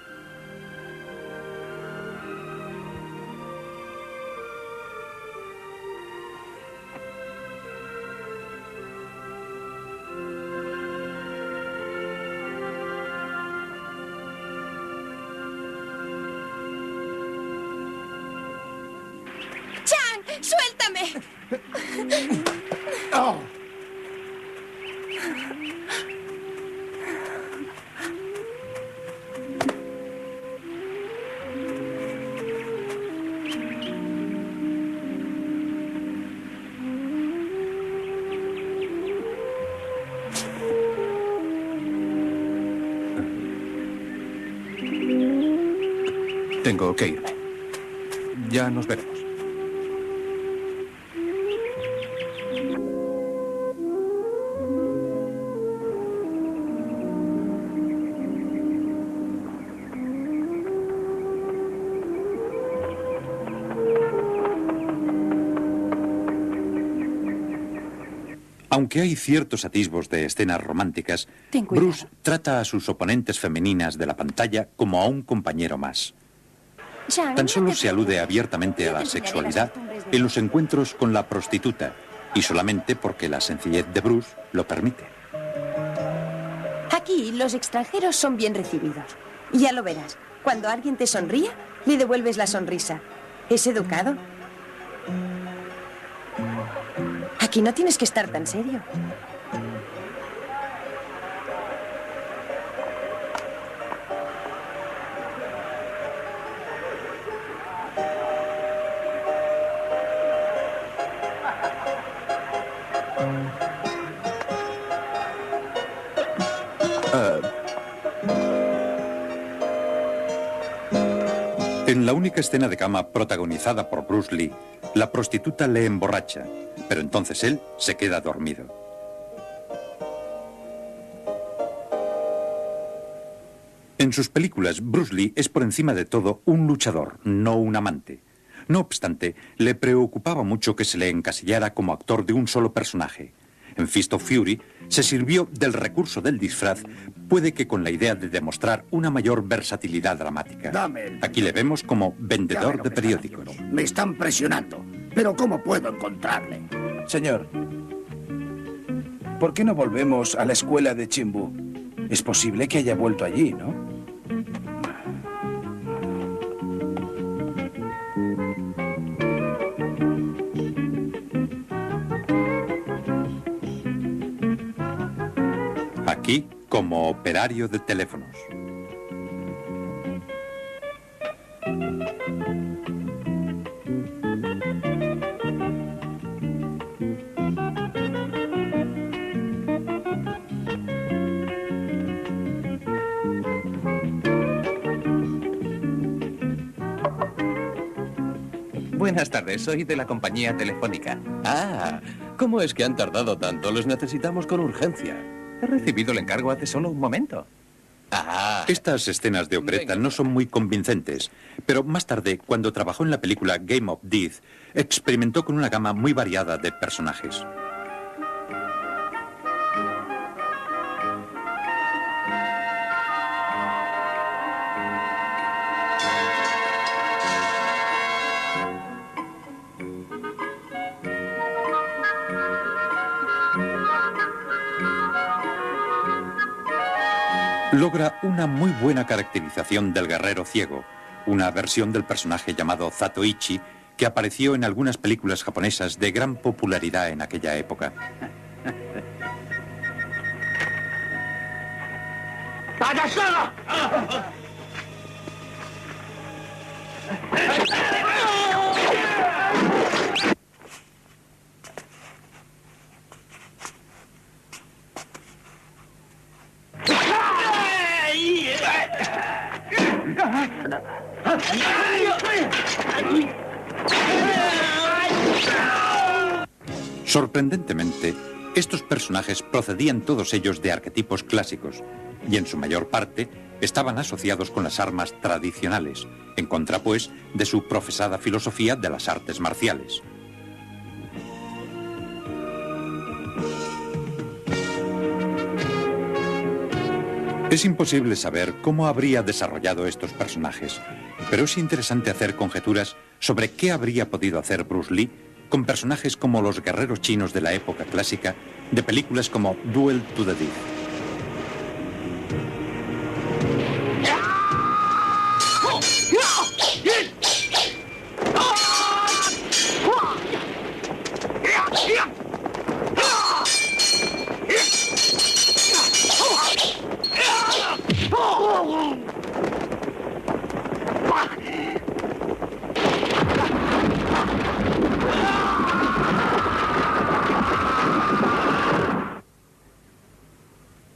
¡Chang! ¡Suéltame! Oh. Tengo que irme. Ya nos veremos. Aunque hay ciertos atisbos de escenas románticas, Ten cuidado. Bruce trata a sus oponentes femeninas de la pantalla como a un compañero más. Chang, Tan solo se alude abiertamente a la sexualidad en los encuentros con la prostituta, y solamente porque la sencillez de Bruce lo permite. Aquí los extranjeros son bien recibidos. Ya lo verás. Cuando alguien te sonría, le devuelves la sonrisa. ¿Es educado? Aquí no tienes que estar tan serio. En la única escena de cama protagonizada por Bruce Lee, la prostituta le emborracha, pero entonces él se queda dormido. En sus películas, Bruce Lee es por encima de todo un luchador, no un amante. No obstante, le preocupaba mucho que se le encasillara como actor de un solo personaje. En Fist of Fury se sirvió del recurso del disfraz, puede que con la idea de demostrar una mayor versatilidad dramática. Aquí le vemos como vendedor de periódicos. Me están presionando. Pero ¿cómo puedo encontrarle? Señor, ¿por qué no volvemos a la escuela de Chimbu? Es posible que haya vuelto allí, ¿no? Aquí como operario de teléfonos. Buenas tardes, soy de la compañía telefónica. Ah, ¿cómo es que han tardado tanto? Los necesitamos con urgencia. He recibido el encargo hace solo un momento. Estas escenas de opereta no son muy convincentes, pero más tarde, cuando trabajó en la película Game of Death, experimentó con una gama muy variada de personajes. Logra una muy buena caracterización del guerrero ciego, una versión del personaje llamado Zatoichi, que apareció en algunas películas japonesas de gran popularidad en aquella época. Sorprendentemente, estos personajes procedían todos ellos de arquetipos clásicos y en su mayor parte estaban asociados con las armas tradicionales, en contra, pues, de su profesada filosofía de las artes marciales. Es imposible saber cómo habría desarrollado estos personajes, pero es interesante hacer conjeturas sobre qué habría podido hacer Bruce Lee con personajes como los guerreros chinos de la época clásica, de películas como Duel to the Death.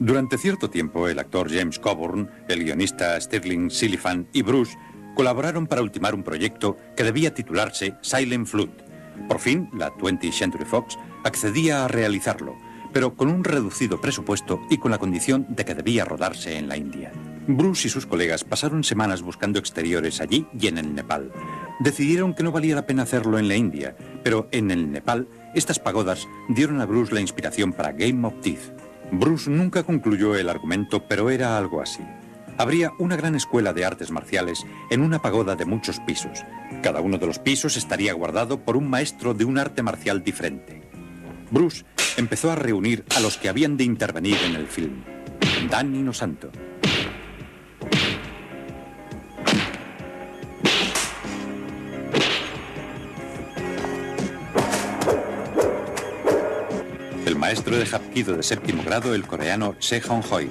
Durante cierto tiempo, el actor James Coburn, el guionista Stirling Silliphant y Bruce colaboraron para ultimar un proyecto que debía titularse Silent Flood. Por fin, la 20th Century Fox accedía a realizarlo, pero con un reducido presupuesto y con la condición de que debía rodarse en la India. Bruce y sus colegas pasaron semanas buscando exteriores allí y en el Nepal. Decidieron que no valía la pena hacerlo en la India, pero en el Nepal estas pagodas dieron a Bruce la inspiración para Game of Death. Bruce nunca concluyó el argumento, pero era algo así. Habría una gran escuela de artes marciales en una pagoda de muchos pisos. Cada uno de los pisos estaría guardado por un maestro de un arte marcial diferente. Bruce empezó a reunir a los que habían de intervenir en el film. Dan Inosanto, el maestro de Hapkido de 7º grado, el coreano Che Hong-hoi.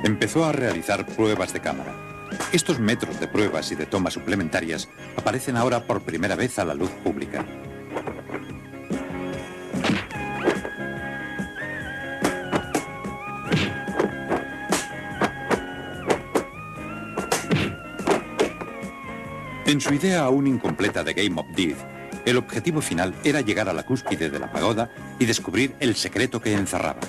Empezó a realizar pruebas de cámara. Estos métodos de pruebas y de tomas suplementarias aparecen ahora por primera vez a la luz pública. En su idea aún incompleta de Game of Death, el objetivo final era llegar a la cúspide de la pagoda y descubrir el secreto que encerraba.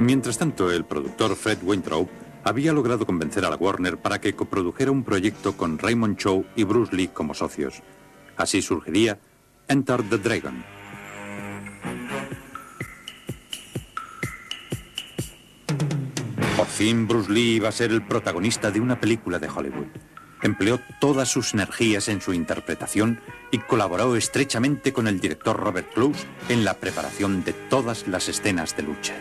Mientras tanto, el productor Fred Weintraub había logrado convencer a la Warner para que coprodujera un proyecto con Raymond Chow y Bruce Lee como socios. Así surgiría Enter the Dragon. Por fin Bruce Lee iba a ser el protagonista de una película de Hollywood. Empleó todas sus energías en su interpretación y colaboró estrechamente con el director Robert Close en la preparación de todas las escenas de lucha.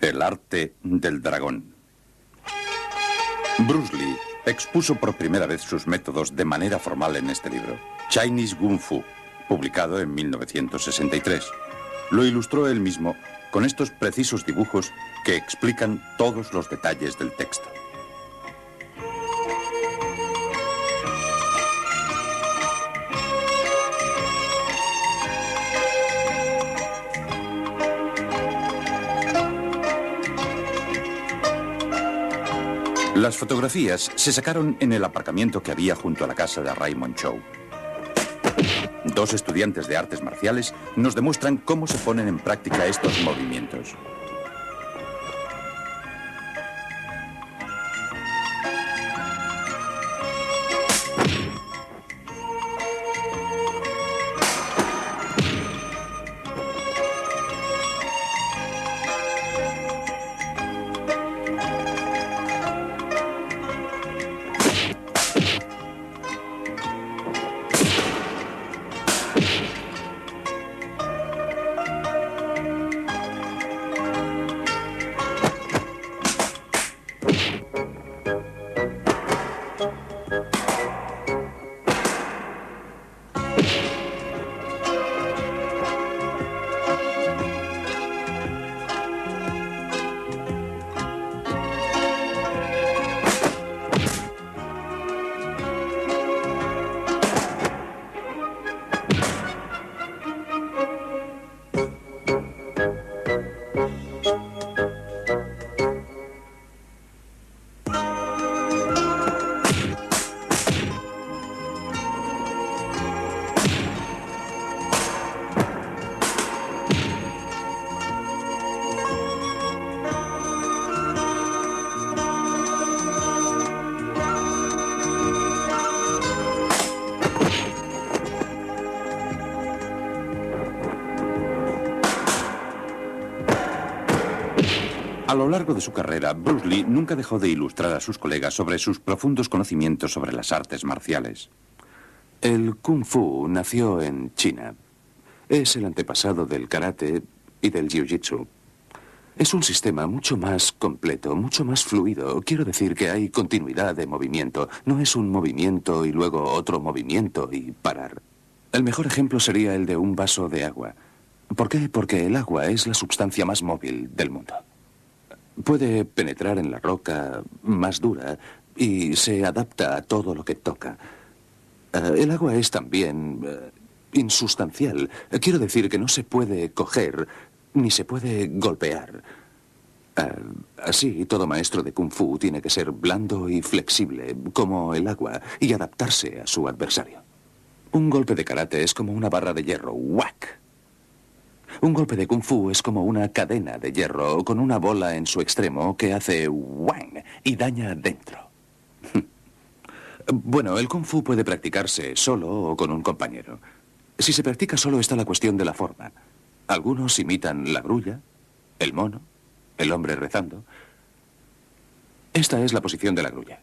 El arte del dragón. Bruce Lee expuso por primera vez sus métodos de manera formal en este libro, Chinese Kung Fu, publicado en 1963. Lo ilustró él mismo con estos precisos dibujos que explican todos los detalles del texto. Las fotografías se sacaron en el aparcamiento que había junto a la casa de Raymond Chow. Dos estudiantes de artes marciales nos demuestran cómo se ponen en práctica estos movimientos. A lo largo de su carrera, Bruce Lee nunca dejó de ilustrar a sus colegas sobre sus profundos conocimientos sobre las artes marciales. El Kung Fu nació en China. Es el antepasado del karate y del jiu-jitsu. Es un sistema mucho más completo, mucho más fluido. Quiero decir que hay continuidad de movimiento. No es un movimiento y luego otro movimiento y parar. El mejor ejemplo sería el de un vaso de agua. ¿Por qué? Porque el agua es la sustancia más móvil del mundo. Puede penetrar en la roca más dura y se adapta a todo lo que toca. El agua es también insustancial. Quiero decir que no se puede coger ni se puede golpear. Así, todo maestro de Kung Fu tiene que ser blando y flexible, como el agua, y adaptarse a su adversario. Un golpe de karate es como una barra de hierro. ¡Whack! Un golpe de Kung Fu es como una cadena de hierro con una bola en su extremo que hace ¡wang! Y daña dentro. Bueno, el Kung Fu puede practicarse solo o con un compañero. Si se practica solo está la cuestión de la forma. Algunos imitan la grulla, el mono, el hombre rezando. Esta es la posición de la grulla.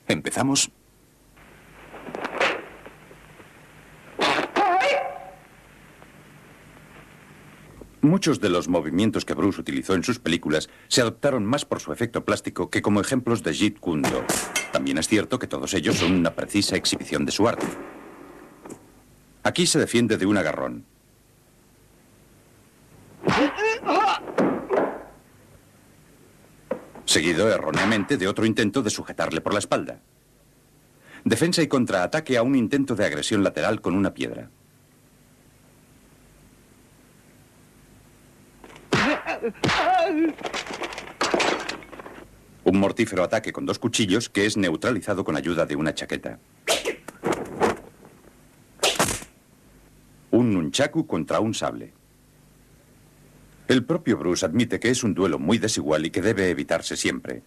Empezamos. Muchos de los movimientos que Bruce utilizó en sus películas se adoptaron más por su efecto plástico que como ejemplos de Jeet Kune Do. También es cierto que todos ellos son una precisa exhibición de su arte. Aquí se defiende de un agarrón. Seguido erróneamente de otro intento de sujetarle por la espalda. Defensa y contraataque a un intento de agresión lateral con una piedra. Un mortífero ataque con dos cuchillos que es neutralizado con ayuda de una chaqueta. Un nunchaku contra un sable. El propio Bruce admite que es un duelo muy desigual y que debe evitarse siempre.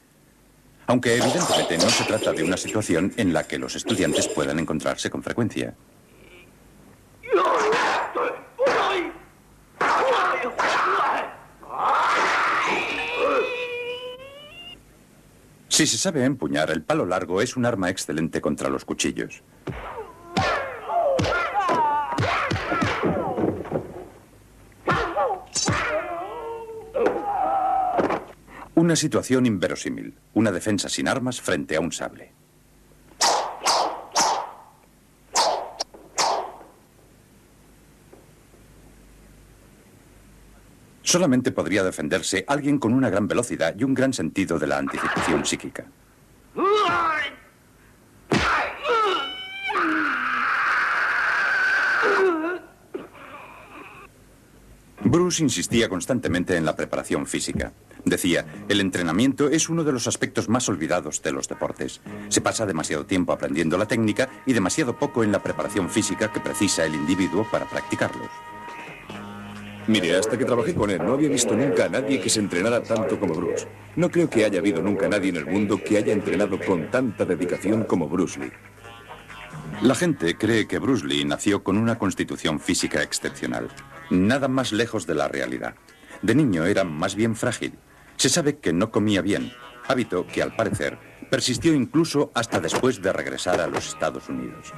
Aunque evidentemente no se trata de una situación en la que los estudiantes puedan encontrarse con frecuencia. Si se sabe empuñar, el palo largo es un arma excelente contra los cuchillos. Una situación inverosímil. Una defensa sin armas frente a un sable. Solamente podría defenderse alguien con una gran velocidad y un gran sentido de la anticipación psíquica. Bruce insistía constantemente en la preparación física. Decía, el entrenamiento es uno de los aspectos más olvidados de los deportes. Se pasa demasiado tiempo aprendiendo la técnica y demasiado poco en la preparación física que precisa el individuo para practicarlos. Mire, hasta que trabajé con él, no había visto nunca a nadie que se entrenara tanto como Bruce. No creo que haya habido nunca nadie en el mundo que haya entrenado con tanta dedicación como Bruce Lee. La gente cree que Bruce Lee nació con una constitución física excepcional. Nada más lejos de la realidad. De niño era más bien frágil. Se sabe que no comía bien, hábito que al parecer persistió incluso hasta después de regresar a los Estados Unidos.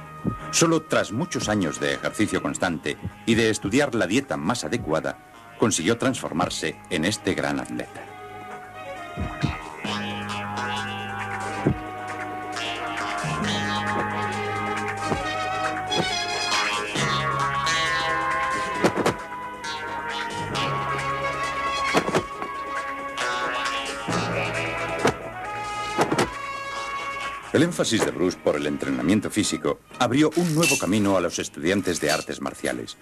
Solo tras muchos años de ejercicio constante y de estudiar la dieta más adecuada, consiguió transformarse en este gran atleta. El énfasis de Bruce por el entrenamiento físico abrió un nuevo camino a los estudiantes de artes marciales.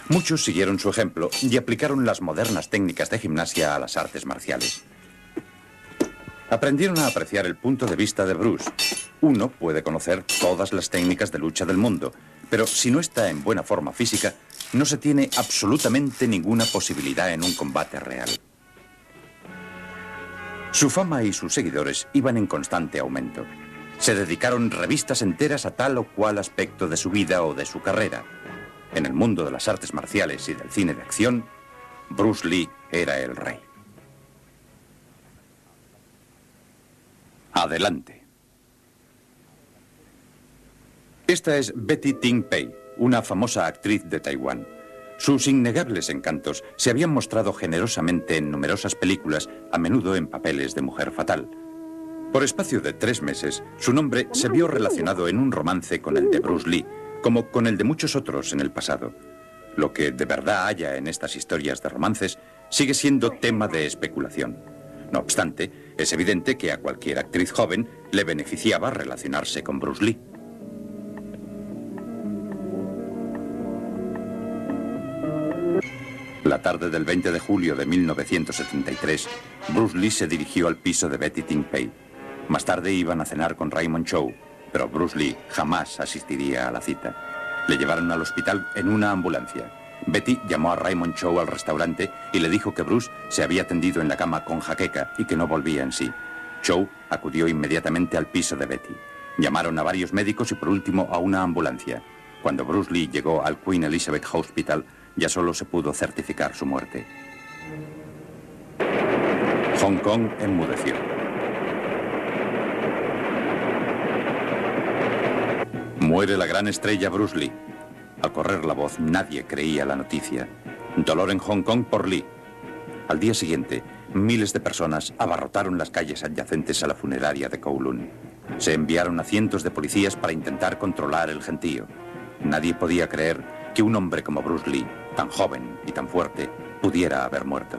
Muchos siguieron su ejemplo y aplicaron las modernas técnicas de gimnasia a las artes marciales. Aprendieron a apreciar el punto de vista de Bruce. Uno puede conocer todas las técnicas de lucha del mundo, pero si no está en buena forma física, no se tiene absolutamente ninguna posibilidad en un combate real. Su fama y sus seguidores iban en constante aumento. Se dedicaron revistas enteras a tal o cual aspecto de su vida o de su carrera. En el mundo de las artes marciales y del cine de acción, Bruce Lee era el rey. Adelante. Esta es Betty Ting Pei, una famosa actriz de Taiwán. Sus innegables encantos se habían mostrado generosamente en numerosas películas, a menudo en papeles de mujer fatal. Por espacio de 3 meses, su nombre se vio relacionado en un romance con el de Bruce Lee, como con el de muchos otros en el pasado. Lo que de verdad haya en estas historias de romances sigue siendo tema de especulación. No obstante, es evidente que a cualquier actriz joven le beneficiaba relacionarse con Bruce Lee. La tarde del 20 de julio de 1973, Bruce Lee se dirigió al piso de Betty Ting Pei. Más tarde iban a cenar con Raymond Chow, pero Bruce Lee jamás asistiría a la cita. Le llevaron al hospital en una ambulancia. Betty llamó a Raymond Chow al restaurante y le dijo que Bruce se había tendido en la cama con jaqueca y que no volvía en sí. Chow acudió inmediatamente al piso de Betty. Llamaron a varios médicos y por último a una ambulancia. Cuando Bruce Lee llegó al Queen Elizabeth Hospital, ya solo se pudo certificar su muerte. Hong Kong enmudeció. Muere la gran estrella Bruce Lee. Al correr la voz, nadie creía la noticia. Dolor en Hong Kong por Lee. Al día siguiente, miles de personas abarrotaron las calles adyacentes a la funeraria de Kowloon. Se enviaron a cientos de policías para intentar controlar el gentío. Nadie podía creer que un hombre como Bruce Lee, tan joven y tan fuerte, pudiera haber muerto.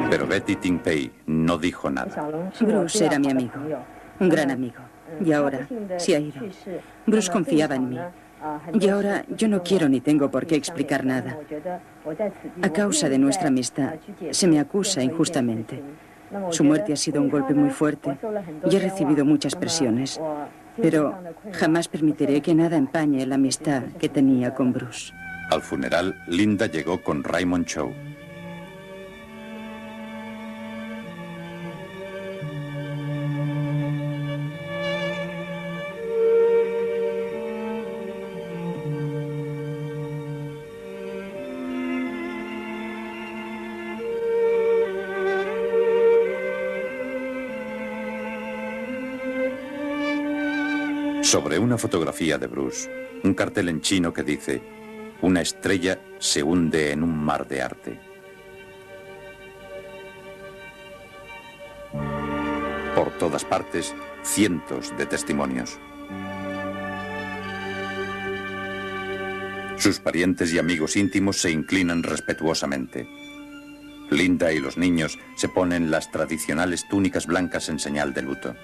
Pero Betty Ting Pei no dijo nada. Bruce era mi amigo, un gran amigo. Y ahora se ha ido. Bruce confiaba en mí. Y ahora yo no quiero ni tengo por qué explicar nada. A causa de nuestra amistad, se me acusa injustamente. Su muerte ha sido un golpe muy fuerte y he recibido muchas presiones. Pero jamás permitiré que nada empañe la amistad que tenía con Bruce. Al funeral, Linda llegó con Raymond Chow. Sobre una fotografía de Bruce, un cartel en chino que dice: una estrella se hunde en un mar de arte. Por todas partes, cientos de testimonios. Sus parientes y amigos íntimos se inclinan respetuosamente. Linda y los niños se ponen las tradicionales túnicas blancas en señal de luto.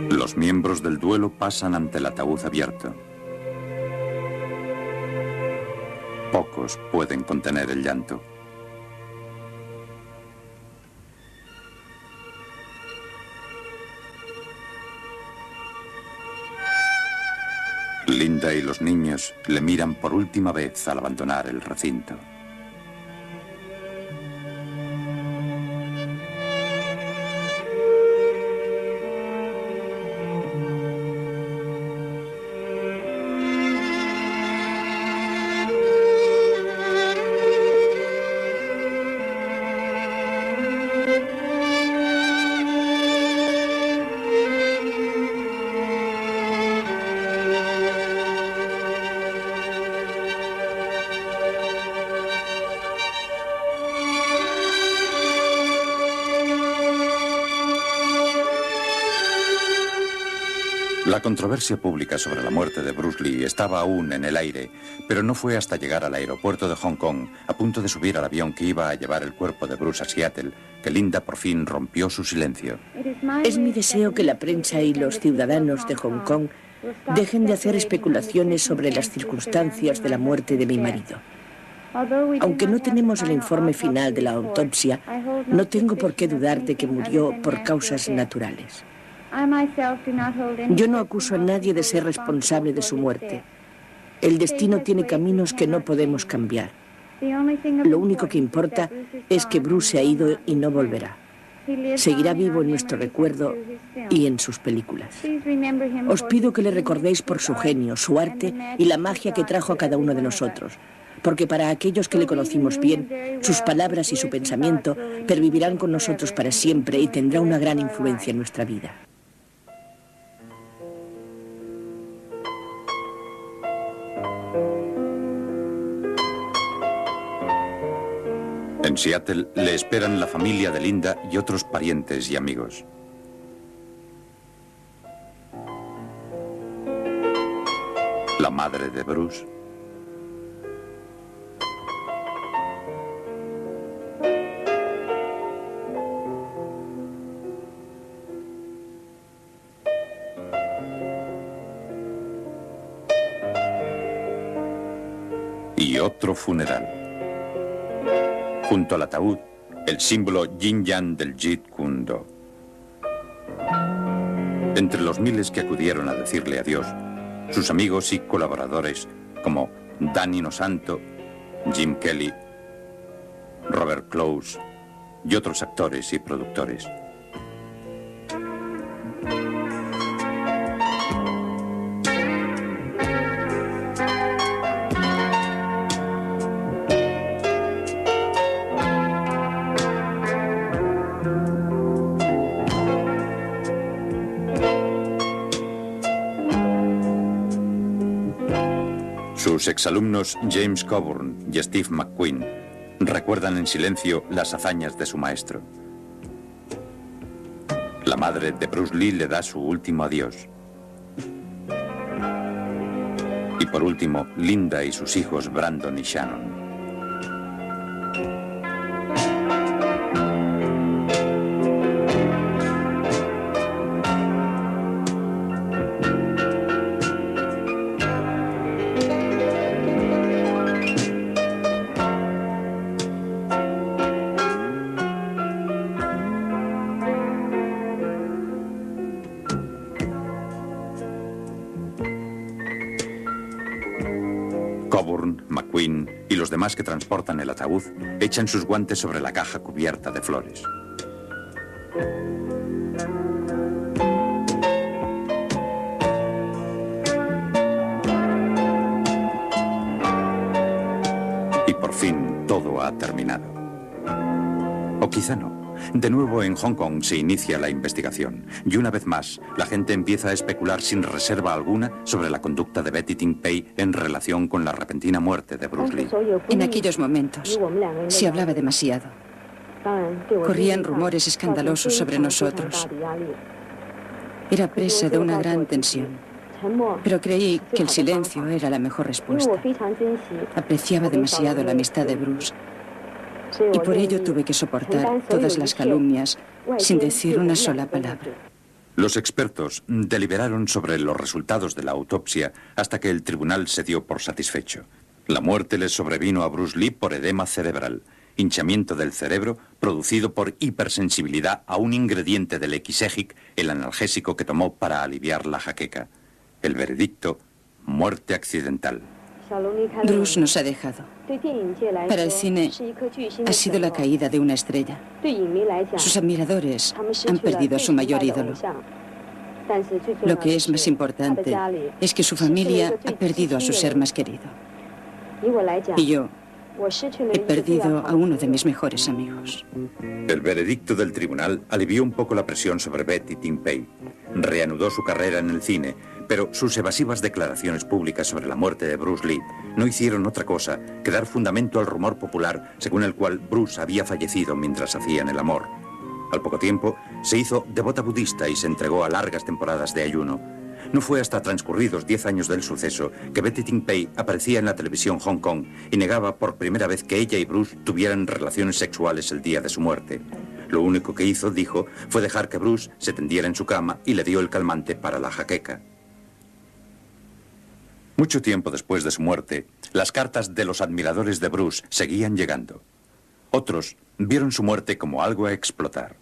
Los miembros del duelo pasan ante el ataúd abierto. Pocos pueden contener el llanto. Linda y los niños le miran por última vez al abandonar el recinto. La controversia pública sobre la muerte de Bruce Lee estaba aún en el aire, pero no fue hasta llegar al aeropuerto de Hong Kong, a punto de subir al avión que iba a llevar el cuerpo de Bruce a Seattle, que Linda por fin rompió su silencio. Es mi deseo que la prensa y los ciudadanos de Hong Kong dejen de hacer especulaciones sobre las circunstancias de la muerte de mi marido. Aunque no tenemos el informe final de la autopsia, no tengo por qué dudar de que murió por causas naturales. Yo no acuso a nadie de ser responsable de su muerte. El destino tiene caminos que no podemos cambiar. Lo único que importa es que Bruce se ha ido y no volverá. Seguirá vivo en nuestro recuerdo y en sus películas. Os pido que le recordéis por su genio, su arte y la magia que trajo a cada uno de nosotros. Porque para aquellos que le conocimos bien, sus palabras y su pensamiento pervivirán con nosotros para siempre y tendrá una gran influencia en nuestra vida. En Seattle le esperan la familia de Linda y otros parientes y amigos. La madre de Bruce. Y otro funeral. Junto al ataúd, el símbolo yin-yang del Jeet Kune Do. Entre los miles que acudieron a decirle adiós, sus amigos y colaboradores como Danny Nosanto, Jim Kelly, Robert Close y otros actores y productores. Sus exalumnos James Coburn y Steve McQueen recuerdan en silencio las hazañas de su maestro. La madre de Bruce Lee le da su último adiós. Y por último, Linda y sus hijos Brandon y Shannon. Coburn, McQueen y los demás que transportan el ataúd echan sus guantes sobre la caja cubierta de flores. Y por fin todo ha terminado. O quizá no. De nuevo en Hong Kong se inicia la investigación y una vez más la gente empieza a especular sin reserva alguna sobre la conducta de Betty Ting Pei en relación con la repentina muerte de Bruce Lee. En aquellos momentos se hablaba demasiado. Corrían rumores escandalosos sobre nosotros. Era presa de una gran tensión, pero creí que el silencio era la mejor respuesta. Apreciaba demasiado la amistad de Bruce. Y por ello tuve que soportar todas las calumnias sin decir una sola palabra. Los expertos deliberaron sobre los resultados de la autopsia hasta que el tribunal se dio por satisfecho. La muerte le sobrevino a Bruce Lee por edema cerebral, hinchamiento del cerebro producido por hipersensibilidad a un ingrediente del Equisegic, el analgésico que tomó para aliviar la jaqueca. El veredicto, muerte accidental. Bruce nos ha dejado. Para el cine ha sido la caída de una estrella. Sus admiradores han perdido a su mayor ídolo. Lo que es más importante es que su familia ha perdido a su ser más querido. Y yo he perdido a uno de mis mejores amigos. El veredicto del tribunal alivió un poco la presión sobre Betty Ting Pei. Reanudó su carrera en el cine, pero sus evasivas declaraciones públicas sobre la muerte de Bruce Lee no hicieron otra cosa que dar fundamento al rumor popular según el cual Bruce había fallecido mientras hacían el amor. Al poco tiempo, se hizo devota budista y se entregó a largas temporadas de ayuno. No fue hasta transcurridos 10 años del suceso que Betty Ting Pei aparecía en la televisión Hong Kong y negaba por primera vez que ella y Bruce tuvieran relaciones sexuales el día de su muerte. Lo único que hizo, dijo, fue dejar que Bruce se tendiera en su cama y le dio el calmante para la jaqueca. Mucho tiempo después de su muerte, las cartas de los admiradores de Bruce seguían llegando. Otros vieron su muerte como algo a explotar.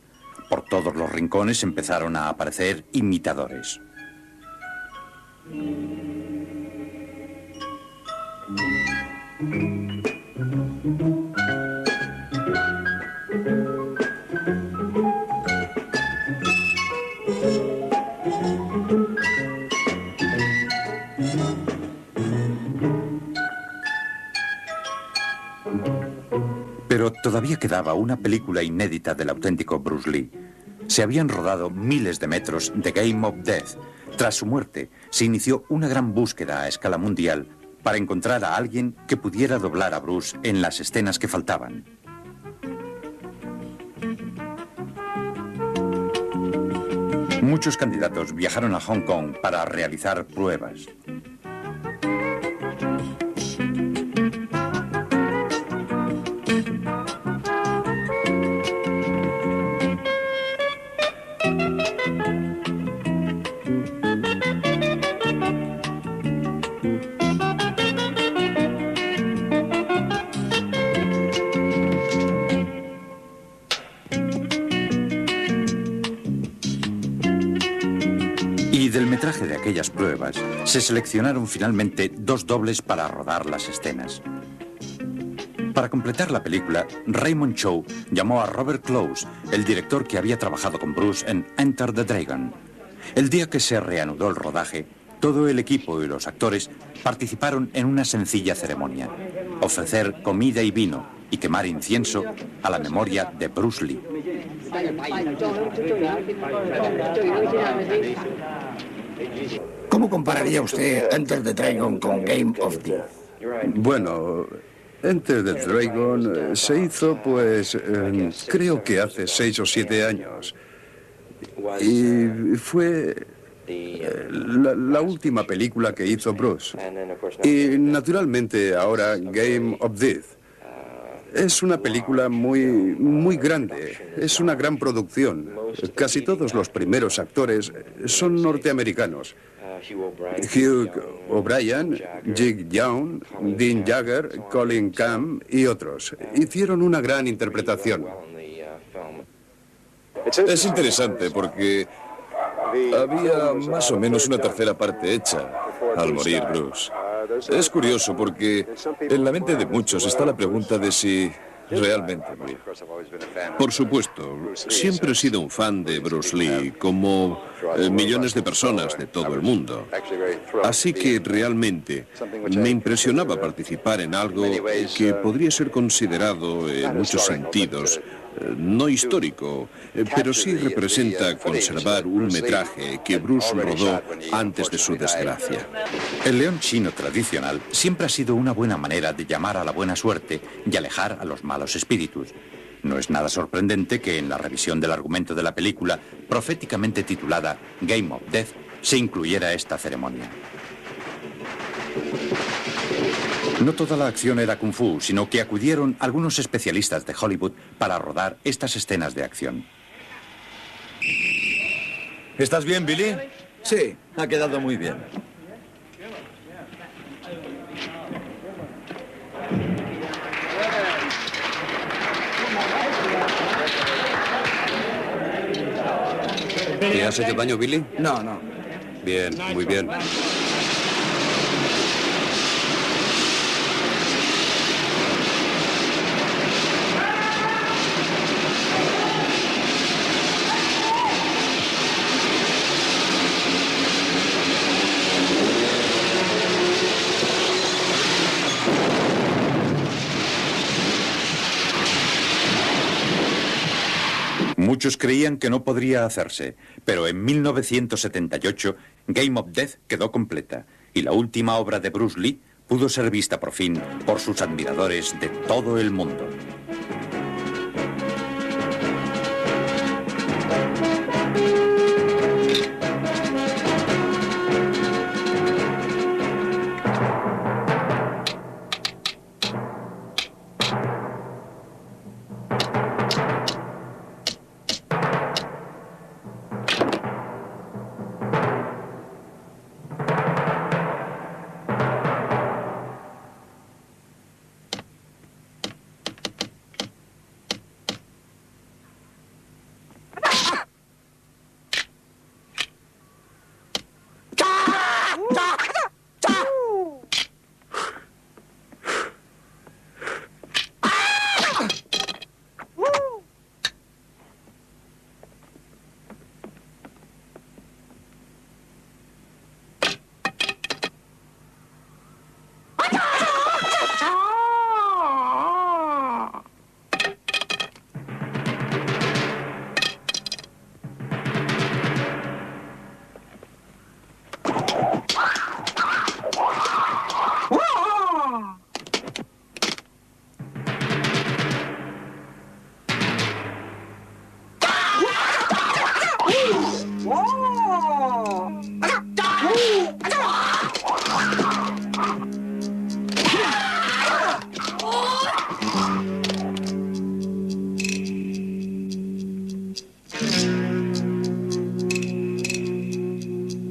Por todos los rincones empezaron a aparecer imitadores. Pero todavía quedaba una película inédita del auténtico Bruce Lee. Se habían rodado miles de metros de Game of Death. Tras su muerte, se inició una gran búsqueda a escala mundial para encontrar a alguien que pudiera doblar a Bruce en las escenas que faltaban. Muchos candidatos viajaron a Hong Kong para realizar pruebas. Y del metraje de aquellas pruebas se seleccionaron finalmente 2 dobles para rodar las escenas. Para completar la película, Raymond Chow llamó a Robert Close, el director que había trabajado con Bruce en Enter the Dragon. El día que se reanudó el rodaje, todo el equipo y los actores participaron en una sencilla ceremonia: ofrecer comida y vino y quemar incienso a la memoria de Bruce Lee. ¿Cómo compararía usted Enter the Dragon con Game of Death? Bueno, Enter the Dragon se hizo, pues, creo que hace 6 o 7 años. Y fue la última película que hizo Bruce. Y naturalmente ahora Game of Death. Es una película muy grande, es una gran producción. Casi todos los primeros actores son norteamericanos. Hugh O'Brien, Jig Young, Dean Jagger, Colin Camp y otros. Hicieron una gran interpretación. Es interesante porque había más o menos una tercera parte hecha al morir Bruce. Es curioso porque en la mente de muchos está la pregunta de si realmente murió. Por supuesto, siempre he sido un fan de Bruce Lee, como millones de personas de todo el mundo. Así que realmente me impresionaba participar en algo que podría ser considerado en muchos sentidos no histórico, pero sí representa conservar un metraje que Bruce rodó antes de su desgracia. El león chino tradicional siempre ha sido una buena manera de llamar a la buena suerte y alejar a los malos espíritus. No es nada sorprendente que en la revisión del argumento de la película, proféticamente titulada Game of Death, se incluyera esta ceremonia. No toda la acción era kung fu, sino que acudieron algunos especialistas de Hollywood para rodar estas escenas de acción. ¿Estás bien, Billy? Sí, ha quedado muy bien. ¿Te has hecho daño, Billy? No, no. Bien, muy bien. Muchos creían que no podría hacerse, pero en 1978 Game of Death quedó completa y la última obra de Bruce Lee pudo ser vista por fin por sus admiradores de todo el mundo.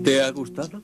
¿Te ha gustado?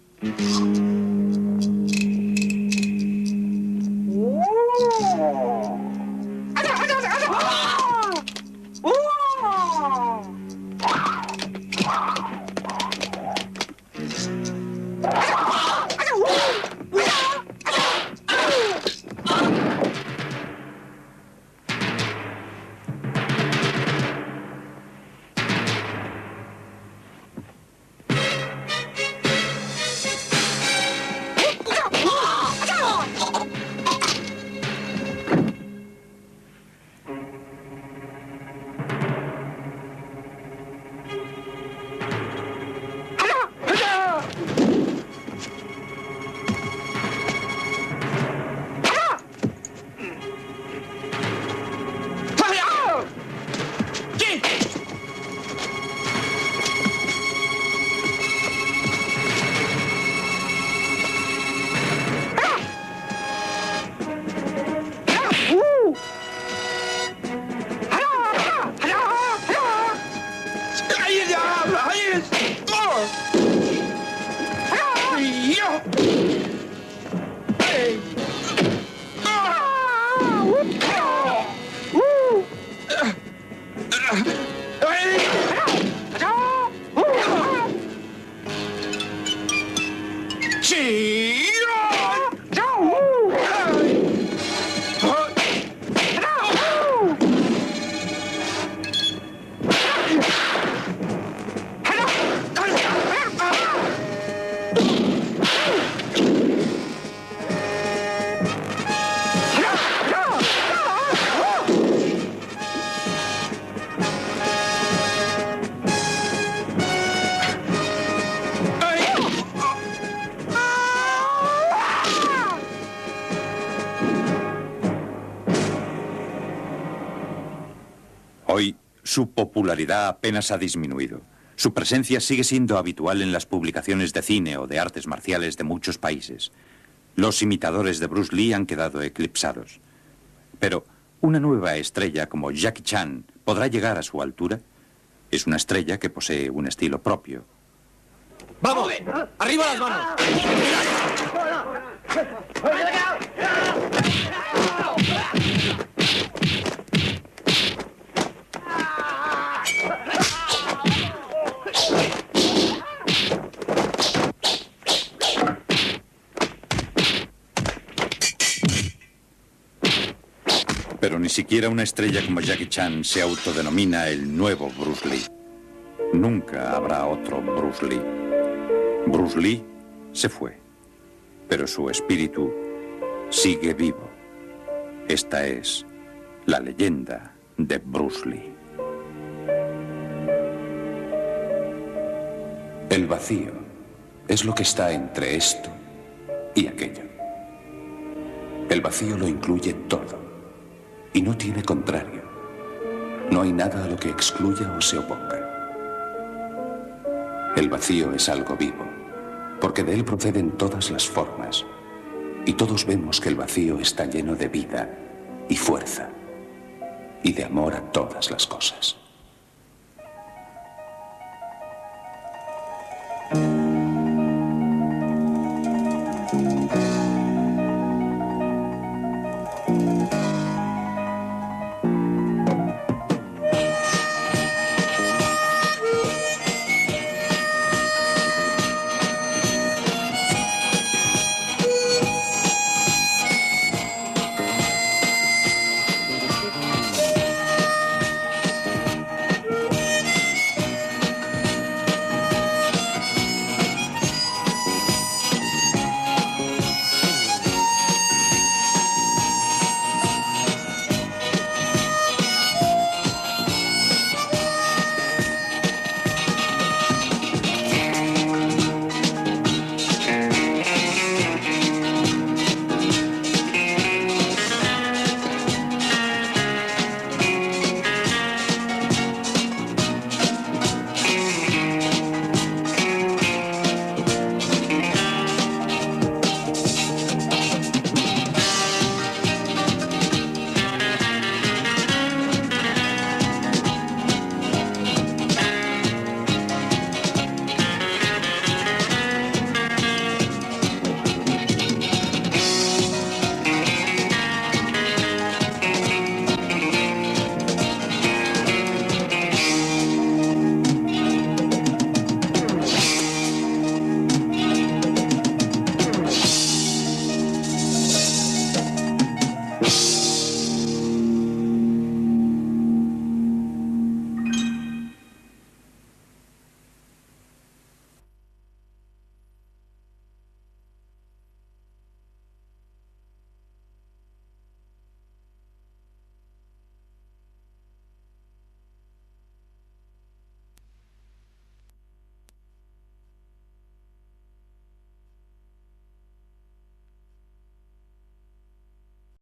su popularidad apenas ha disminuido. Su presencia sigue siendo habitual en las publicaciones de cine o de artes marciales de muchos países. Los imitadores de Bruce Lee han quedado eclipsados. Pero una nueva estrella como Jackie Chan podrá llegar a su altura. Es una estrella que posee un estilo propio. ¡Vamos! ¡Arriba las manos! Pero ni siquiera una estrella como Jackie Chan se autodenomina el nuevo Bruce Lee. Nunca habrá otro Bruce Lee. Bruce Lee se fue, pero su espíritu sigue vivo. Esta es la leyenda de Bruce Lee. El vacío es lo que está entre esto y aquello. El vacío lo incluye todo y no tiene contrario. No hay nada a lo que excluya o se oponga. El vacío es algo vivo, porque de él proceden todas las formas, y todos vemos que el vacío está lleno de vida y fuerza, y de amor a todas las cosas.